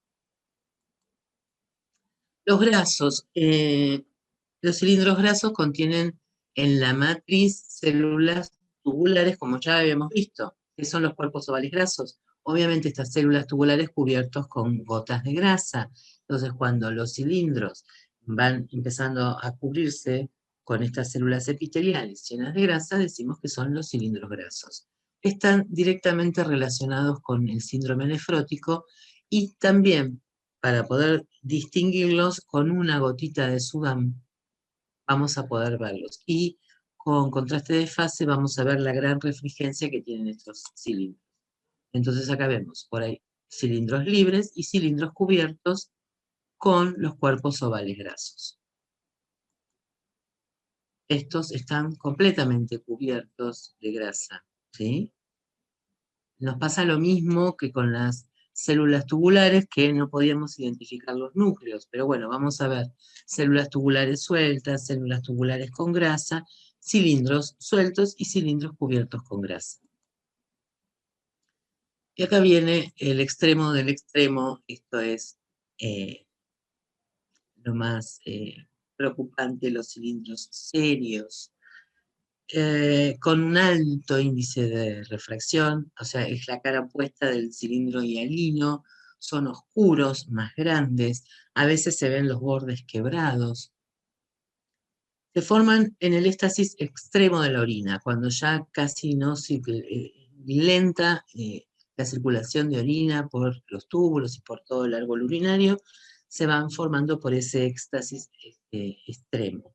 [SPEAKER 2] Los grasos, los cilindros grasos contienen en la matriz células tubulares, como ya habíamos visto. ¿Qué son los cuerpos ovales grasos? Obviamente estas células tubulares cubiertos con gotas de grasa. Entonces cuando los cilindros van empezando a cubrirse con estas células epiteliales llenas de grasa, decimos que son los cilindros grasos. Están directamente relacionados con el síndrome nefrótico y también, para poder distinguirlos, con una gotita de sudam vamos a poder verlos. Y con contraste de fase vamos a ver la gran refrigencia que tienen estos cilindros. Entonces acá vemos por ahí cilindros libres y cilindros cubiertos con los cuerpos ovales grasos. Estos están completamente cubiertos de grasa, ¿sí? Nos pasa lo mismo que con las células tubulares, que no podíamos identificar los núcleos, pero bueno, vamos a ver células tubulares sueltas, células tubulares con grasa, cilindros sueltos y cilindros cubiertos con grasa. Y acá viene el extremo del extremo, esto es lo más preocupante, los cilindros serios, con un alto índice de refracción, o sea, es la cara opuesta del cilindro hialino, son oscuros, más grandes, a veces se ven los bordes quebrados. Se forman en el éstasis extremo de la orina, cuando ya casi no lenta la circulación de orina por los túbulos y por todo el árbol urinario, se van formando por ese éxtasis extremo.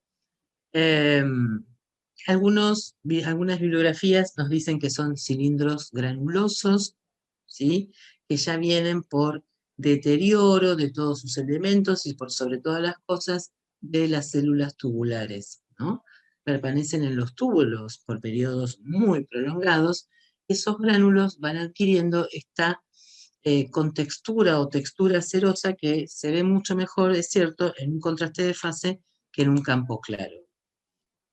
[SPEAKER 2] Algunas bibliografías nos dicen que son cilindros granulosos, ¿sí? Que ya vienen por deterioro de todos sus elementos y por sobre todas las cosas de las células tubulares, ¿no? Permanecen en los túbulos por periodos muy prolongados. Esos gránulos van adquiriendo esta contextura o textura cerosa que se ve mucho mejor, es cierto, en un contraste de fase que en un campo claro.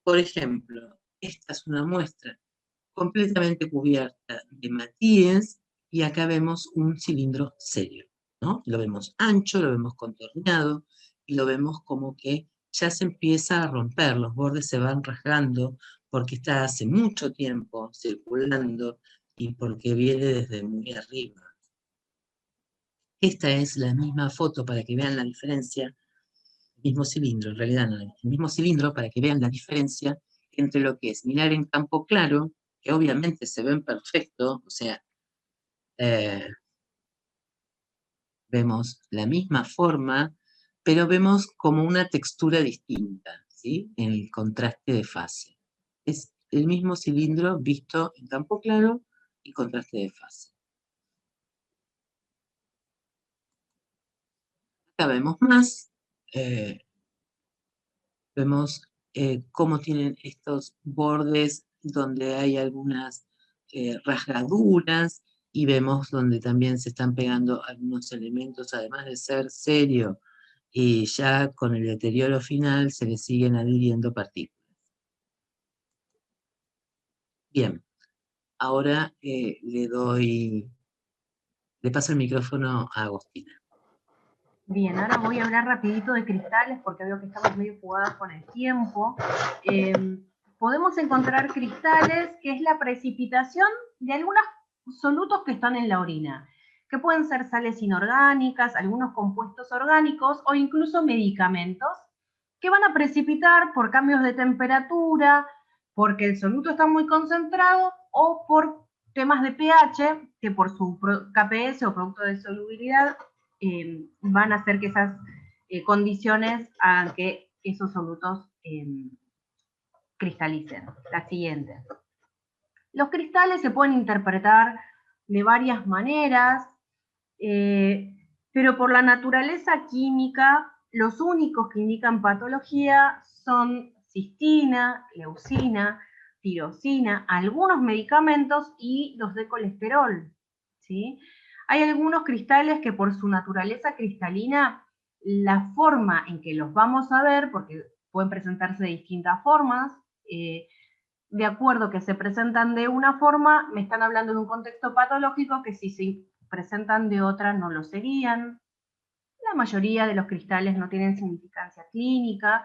[SPEAKER 2] Por ejemplo, esta es una muestra completamente cubierta de matíes y acá vemos un cilindro serio, ¿no? Lo vemos ancho, lo vemos contorneado y lo vemos como que ya se empieza a romper, los bordes se van rasgando porque está hace mucho tiempo circulando y porque viene desde muy arriba. Esta es la misma foto para que vean la diferencia, el mismo cilindro, en realidad no, el mismo cilindro para que vean la diferencia entre lo que es mirar en campo claro, que obviamente se ven perfecto, o sea, vemos la misma forma, pero vemos como una textura distinta, ¿sí? En el contraste de fase. Es el mismo cilindro visto en campo claro y contraste de fase. Acá vemos más, vemos cómo tienen estos bordes donde hay algunas rasgaduras y vemos donde también se están pegando algunos elementos, además de ser serio y ya con el deterioro final se le siguen adhiriendo partículas. Bien, ahora le paso el micrófono a Agostina.
[SPEAKER 3] Bien, ahora voy a hablar rapidito de cristales porque veo que estamos medio jugadas con el tiempo. Podemos encontrar cristales, que es la precipitación de algunos solutos que están en la orina, que pueden ser sales inorgánicas, algunos compuestos orgánicos o incluso medicamentos, que van a precipitar por cambios de temperatura, porque el soluto está muy concentrado o por temas de pH, que por su KPS o producto de solubilidad van a hacer que esas condiciones hagan que esos solutos cristalicen. La siguiente. Los cristales se pueden interpretar de varias maneras, pero por la naturaleza química, los únicos que indican patología son cistina, leucina, tirosina, algunos medicamentos y los de colesterol, ¿sí? Hay algunos cristales que por su naturaleza cristalina, la forma en que los vamos a ver, porque pueden presentarse de distintas formas, de acuerdo que se presentan de una forma, me están hablando de un contexto patológico que si se presentan de otra no lo serían. La mayoría de los cristales no tienen significancia clínica.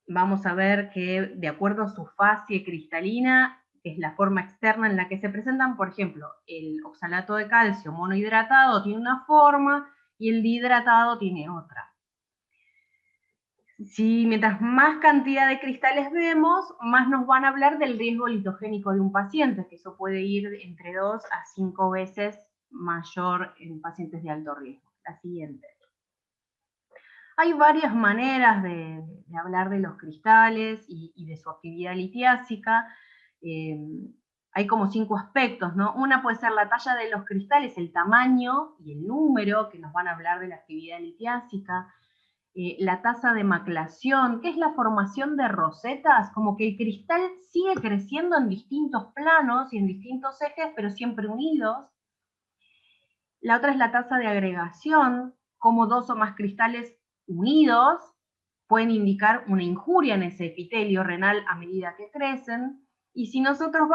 [SPEAKER 3] Vamos a ver que de acuerdo a su fase cristalina que es la forma externa en la que se presentan. Por ejemplo, el oxalato de calcio monohidratado tiene una forma y el dihidratado tiene otra. Si mientras más cantidad de cristales vemos, más nos van a hablar del riesgo litogénico de un paciente, que eso puede ir entre 2 a 5 veces mayor en pacientes de alto riesgo. La siguiente. Hay varias maneras de hablar de los cristales y de su actividad litiásica. Hay como 5 aspectos, ¿no? Una puede ser la talla de los cristales, el tamaño y el número, que nos van a hablar de la actividad litiásica. La tasa de maclación, que es la formación de rosetas, como que el cristal sigue creciendo en distintos planos y en distintos ejes, pero siempre unidos. La otra es la tasa de agregación, como 2 o más cristales unidos pueden indicar una injuria en ese epitelio renal a medida que crecen. Y si nosotros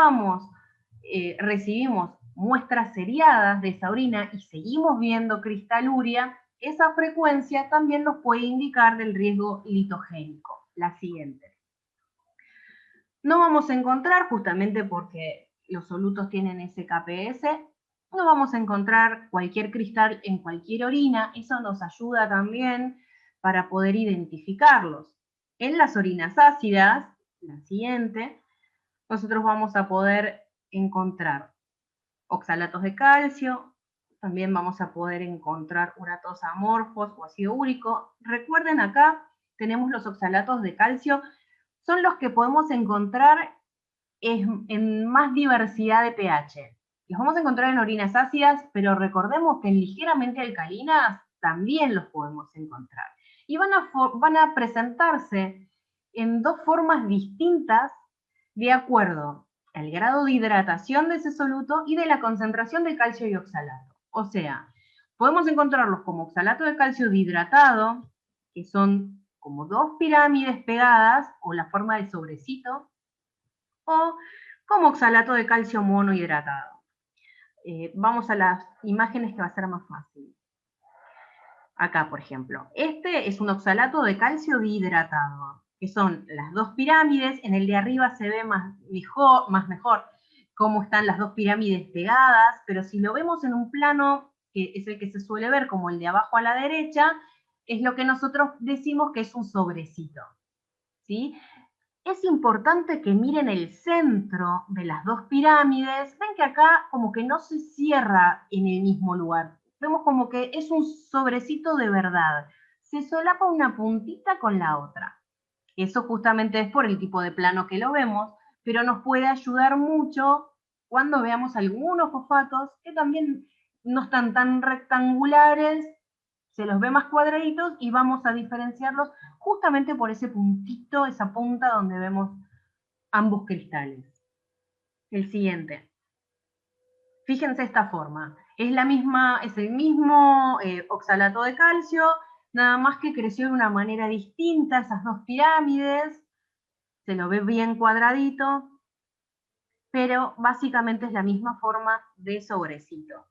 [SPEAKER 3] recibimos muestras seriadas de esa orina y seguimos viendo cristaluria, esa frecuencia también nos puede indicar del riesgo litogénico. La siguiente. No vamos a encontrar, justamente porque los solutos tienen ese KPS, no vamos a encontrar cualquier cristal en cualquier orina. Eso nos ayuda también para poder identificarlos. En las orinas ácidas, la siguiente, nosotros vamos a poder encontrar oxalatos de calcio, también vamos a poder encontrar uratos amorfos o ácido úrico. Recuerden, acá tenemos los oxalatos de calcio, son los que podemos encontrar en más diversidad de pH. Los vamos a encontrar en orinas ácidas, pero recordemos que en ligeramente alcalinas también los podemos encontrar. Y van a presentarse en 2 formas distintas de acuerdo al grado de hidratación de ese soluto y de la concentración de calcio y oxalato. O sea, podemos encontrarlos como oxalato de calcio dihidratado, que son como 2 pirámides pegadas, o la forma de sobrecito, o como oxalato de calcio monohidratado. Vamos a las imágenes que va a ser más fácil. Acá, por ejemplo, este es un oxalato de calcio dihidratado, que son las 2 pirámides. En el de arriba se ve más mejor cómo están las 2 pirámides pegadas, pero si lo vemos en un plano, que es el que se suele ver como el de abajo a la derecha, es lo que nosotros decimos que es un sobrecito, ¿sí? Es importante que miren el centro de las 2 pirámides. Ven que acá como que no se cierra en el mismo lugar. Vemos como que es un sobrecito de verdad. Se solapa una puntita con la otra. Eso justamente es por el tipo de plano que lo vemos, pero nos puede ayudar mucho cuando veamos algunos fosfatos que también no están tan rectangulares, se los ve más cuadraditos y vamos a diferenciarlos justamente por ese puntito, esa punta donde vemos ambos cristales. El siguiente. Fíjense esta forma. Es el mismo oxalato de calcio, nada más que creció de una manera distinta esas 2 pirámides. Se lo ve bien cuadradito, pero básicamente es la misma forma de sobrecito.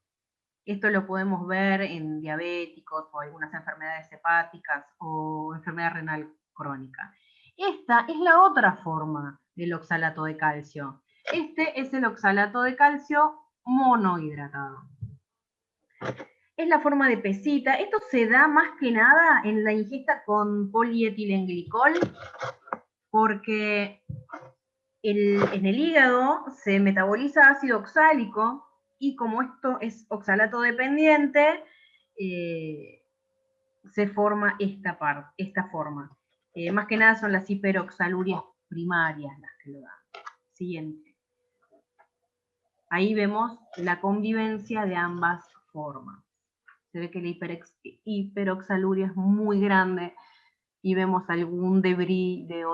[SPEAKER 3] Esto lo podemos ver en diabéticos o algunas enfermedades hepáticas o enfermedad renal crónica. Esta es la otra forma del oxalato de calcio. Este es el oxalato de calcio monohidratado. Es la forma de pesita. Esto se da más que nada en la ingesta con polietilenglicol, porque en el hígado se metaboliza ácido oxálico, y como esto es oxalato dependiente, se forma esta forma. Más que nada son las hiperoxalurias primarias las que lo dan. Siguiente. Ahí vemos la convivencia de ambas formas. Se ve que la hiperoxaluria es muy grande y vemos algún debris de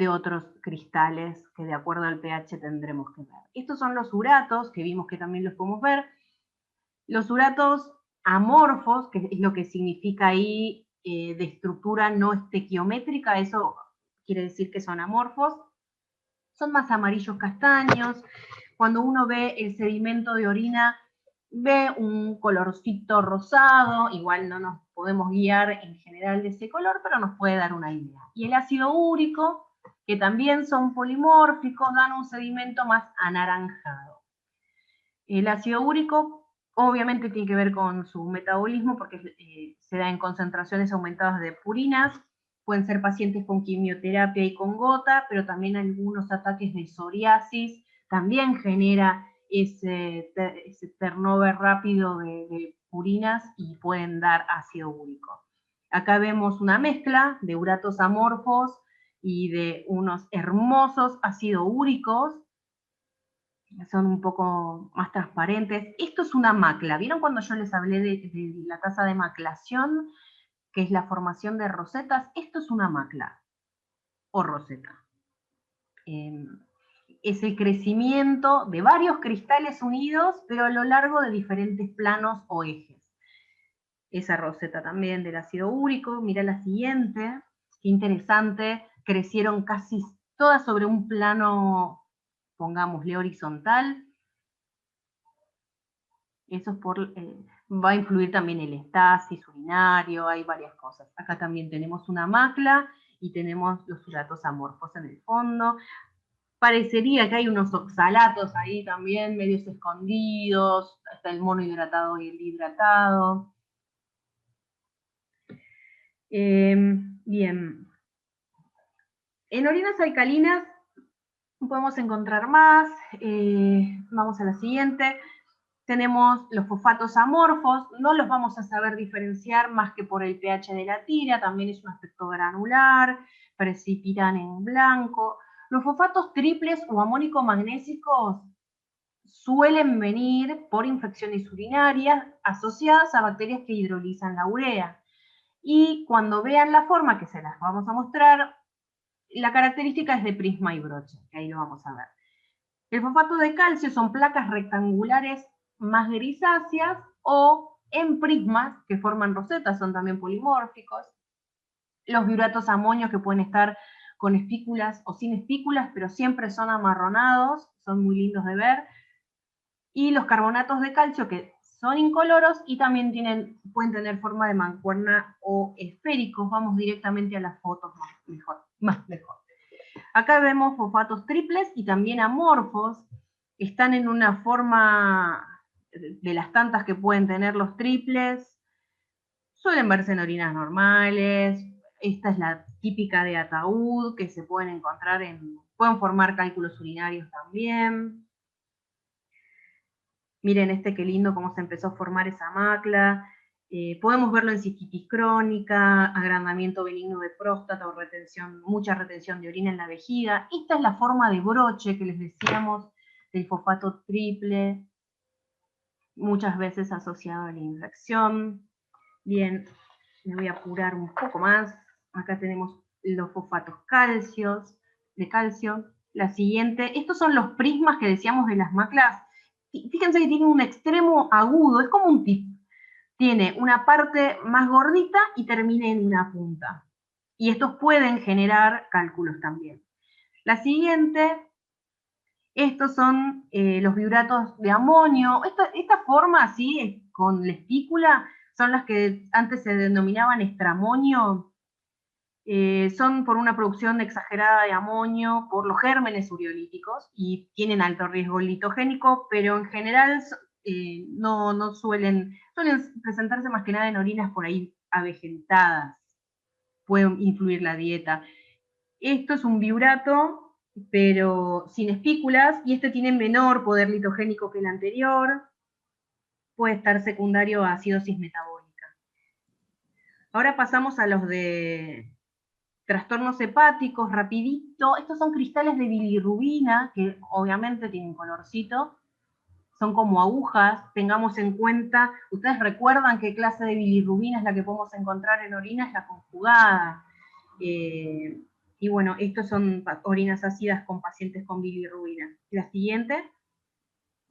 [SPEAKER 3] otros cristales que de acuerdo al pH tendremos que ver. Estos son los uratos, que vimos que también los podemos ver. Los uratos amorfos, que es lo que significa ahí de estructura no estequiométrica, eso quiere decir que son amorfos, son más amarillos castaños. Cuando uno ve el sedimento de orina, ve un colorcito rosado, igual no nos podemos guiar en general de ese color, pero nos puede dar una idea. Y el ácido úrico, que también son polimórficos, dan un sedimento más anaranjado. El ácido úrico obviamente tiene que ver con su metabolismo porque se da en concentraciones aumentadas de purinas. Pueden ser pacientes con quimioterapia y con gota, pero también algunos ataques de psoriasis también genera ese turnover rápido de purinas y pueden dar ácido úrico. Acá vemos una mezcla de uratos amorfos y de unos hermosos ácidos úricos, son un poco más transparentes. Esto es una macla. ¿Vieron cuando yo les hablé de la tasa de maclación, que es la formación de rosetas? Esto es una macla o roseta. Es el crecimiento de varios cristales unidos, pero a lo largo de diferentes planos o ejes. Esa roseta también del ácido úrico. Mira la siguiente, qué interesante, crecieron casi todas sobre un plano, pongámosle horizontal. Eso es va a influir también el estasis urinario, hay varias cosas. Acá también tenemos una macla y tenemos los uratos amorfos en el fondo. Parecería que hay unos oxalatos ahí también, medios escondidos, hasta el monohidratado y el hidratado. Bien. En orinas alcalinas podemos encontrar más. Vamos a la siguiente. Tenemos los fosfatos amorfos, no los vamos a saber diferenciar más que por el pH de la tira, también es un aspecto granular, precipitan en blanco. Los fosfatos triples o amónico-magnésicos suelen venir por infecciones urinarias asociadas a bacterias que hidrolizan la urea. Y cuando vean la forma, que se las vamos a mostrar, la característica es de prisma y broche, que ahí lo vamos a ver. El fosfato de calcio son placas rectangulares más grisáceas o en prismas que forman rosetas, son también polimórficos. Los biuratos amonio que pueden estar con espículas o sin espículas, pero siempre son amarronados, son muy lindos de ver. Y los carbonatos de calcio que son incoloros y también pueden tener forma de mancuerna o esféricos. Vamos directamente a las fotos mejor. Acá vemos fosfatos triples y también amorfos. Están en una forma de las tantas que pueden tener los triples. Suelen verse en orinas normales. Esta es la típica de ataúd, que se pueden encontrar pueden formar cálculos urinarios también. Miren este qué lindo cómo se empezó a formar esa macla. Podemos verlo en cistitis crónica, agrandamiento benigno de próstata o mucha retención de orina en la vejiga. Esta es la forma de broche que les decíamos del fosfato triple, muchas veces asociado a la infección. Bien, me voy a apurar un poco más. Acá tenemos los fosfatos de calcio. La siguiente, estos son los prismas que decíamos de las maclas. Fíjense que tiene un extremo agudo, es como un tip. Tiene una parte más gordita y termina en una punta. Y estos pueden generar cálculos también. La siguiente, estos son los biuratos de amonio. Esta forma así, con la espícula, son las que antes se denominaban estramonio. Son por una producción exagerada de amonio por los gérmenes uriolíticos y tienen alto riesgo litogénico, pero en general no suelen presentarse más que nada en orinas por ahí avejentadas. Puede influir la dieta. Esto es un biurato, pero sin espículas, y este tiene menor poder litogénico que el anterior. Puede estar secundario a acidosis metabólica. Ahora pasamos a los de trastornos hepáticos, rapidito. Estos son cristales de bilirrubina, que obviamente tienen colorcito. Son como agujas, tengamos en cuenta, ustedes recuerdan qué clase de bilirrubina es la que podemos encontrar en orina, es la conjugada. Y bueno, estos son orinas ácidas con pacientes con bilirrubina. La siguiente,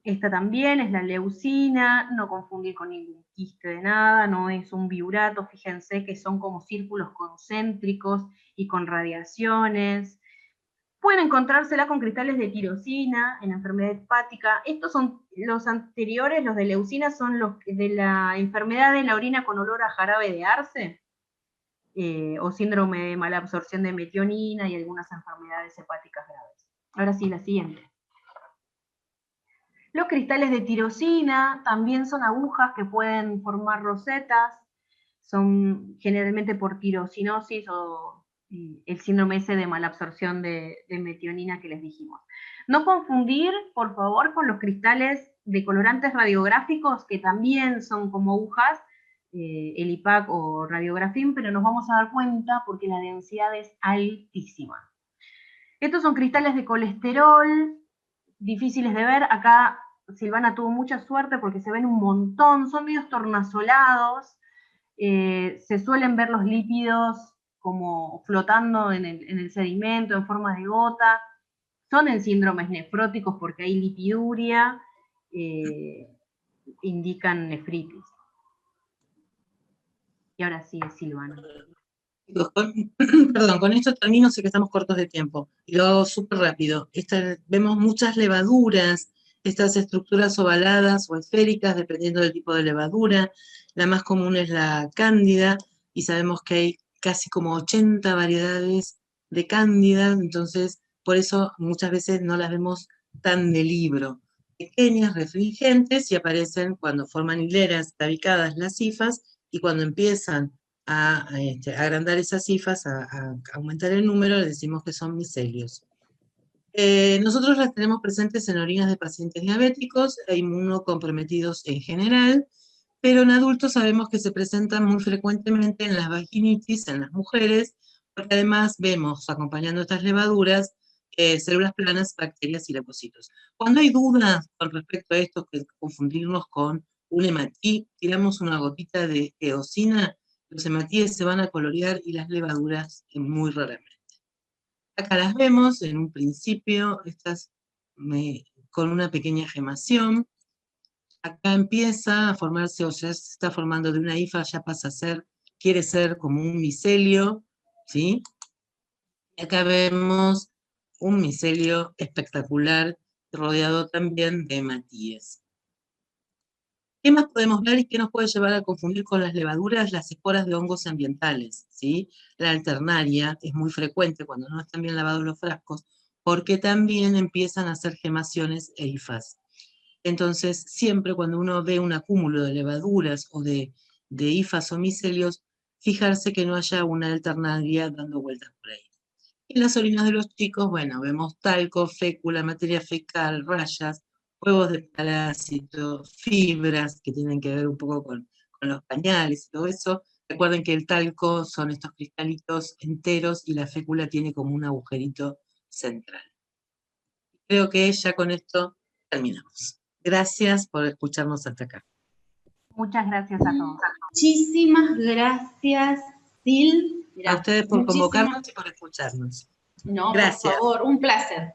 [SPEAKER 3] esta también es la leucina, no confundir con ningún quiste de nada, no es un biurato, fíjense que son como círculos concéntricos y con radiaciones. Pueden encontrársela con cristales de tirosina en enfermedad hepática. Estos son los anteriores, los de leucina, son los de la enfermedad de la orina con olor a jarabe de arce. o síndrome de mala absorción de metionina y algunas enfermedades hepáticas graves. Ahora sí, la siguiente. Los cristales de tirosina también son agujas que pueden formar rosetas, son generalmente por tirosinosis o el síndrome ese de malabsorción de metionina que les dijimos. No confundir, por favor, con los cristales de colorantes radiográficos, que también son como agujas, el IPAC o radiografín, pero nos vamos a dar cuenta porque la densidad es altísima. Estos son cristales de colesterol, difíciles de ver. Acá Silvana tuvo mucha suerte porque se ven un montón, son medios tornasolados, se suelen ver los lípidos como flotando en el sedimento en forma de gota, son en síndromes nefróticos porque hay lipiduria, indican nefritis. Y ahora sí, Silvana.
[SPEAKER 2] Perdón, con esto termino, sé que estamos cortos de tiempo, y lo hago súper rápido. Vemos muchas levaduras, estas estructuras ovaladas o esféricas, dependiendo del tipo de levadura. La más común es la cándida, y sabemos que hay casi como 80 variedades de cándida, entonces por eso muchas veces no las vemos tan de libro. Pequeñas, refringentes, y aparecen cuando forman hileras tabicadas las hifas, y cuando empiezan a agrandar esas hifas, a aumentar el número, le decimos que son micelios. Nosotros las tenemos presentes en orinas de pacientes diabéticos e inmunocomprometidos en general, pero en adultos sabemos que se presentan muy frecuentemente en las vaginitis, en las mujeres, porque además vemos, acompañando estas levaduras, células planas, bacterias y leucocitos. Cuando hay dudas con respecto a esto, que confundirnos con un hematí, tiramos una gotita de eosina, los hematíes se van a colorear y las levaduras muy raramente. Acá las vemos en un principio, estas con una pequeña gemación. Acá empieza a formarse, o sea, se está formando de una hifa, ya pasa a ser, quiere ser como un micelio, ¿sí? Y acá vemos un micelio espectacular, rodeado también de hematíes. ¿Qué más podemos ver y qué nos puede llevar a confundir con las levaduras? Las esporas de hongos ambientales, ¿sí? La alternaria es muy frecuente cuando no están bien lavados los frascos, porque también empiezan a hacer gemaciones e hifas. Entonces, siempre cuando uno ve un acúmulo de levaduras o de hifas o micelios, fijarse que no haya una alternaria dando vueltas por ahí. En las orinas de los chicos, bueno, vemos talco, fécula, materia fecal, rayas, huevos de parásito, fibras que tienen que ver un poco con los pañales y todo eso. Recuerden que el talco son estos cristalitos enteros y la fécula tiene como un agujerito central. Creo que ya con esto terminamos. Gracias por escucharnos hasta acá.
[SPEAKER 3] Muchas gracias a todos.
[SPEAKER 1] Muchísimas gracias, Sil.
[SPEAKER 2] A ustedes por convocarnos y por escucharnos.
[SPEAKER 1] No,
[SPEAKER 2] gracias.
[SPEAKER 1] Por favor, un placer.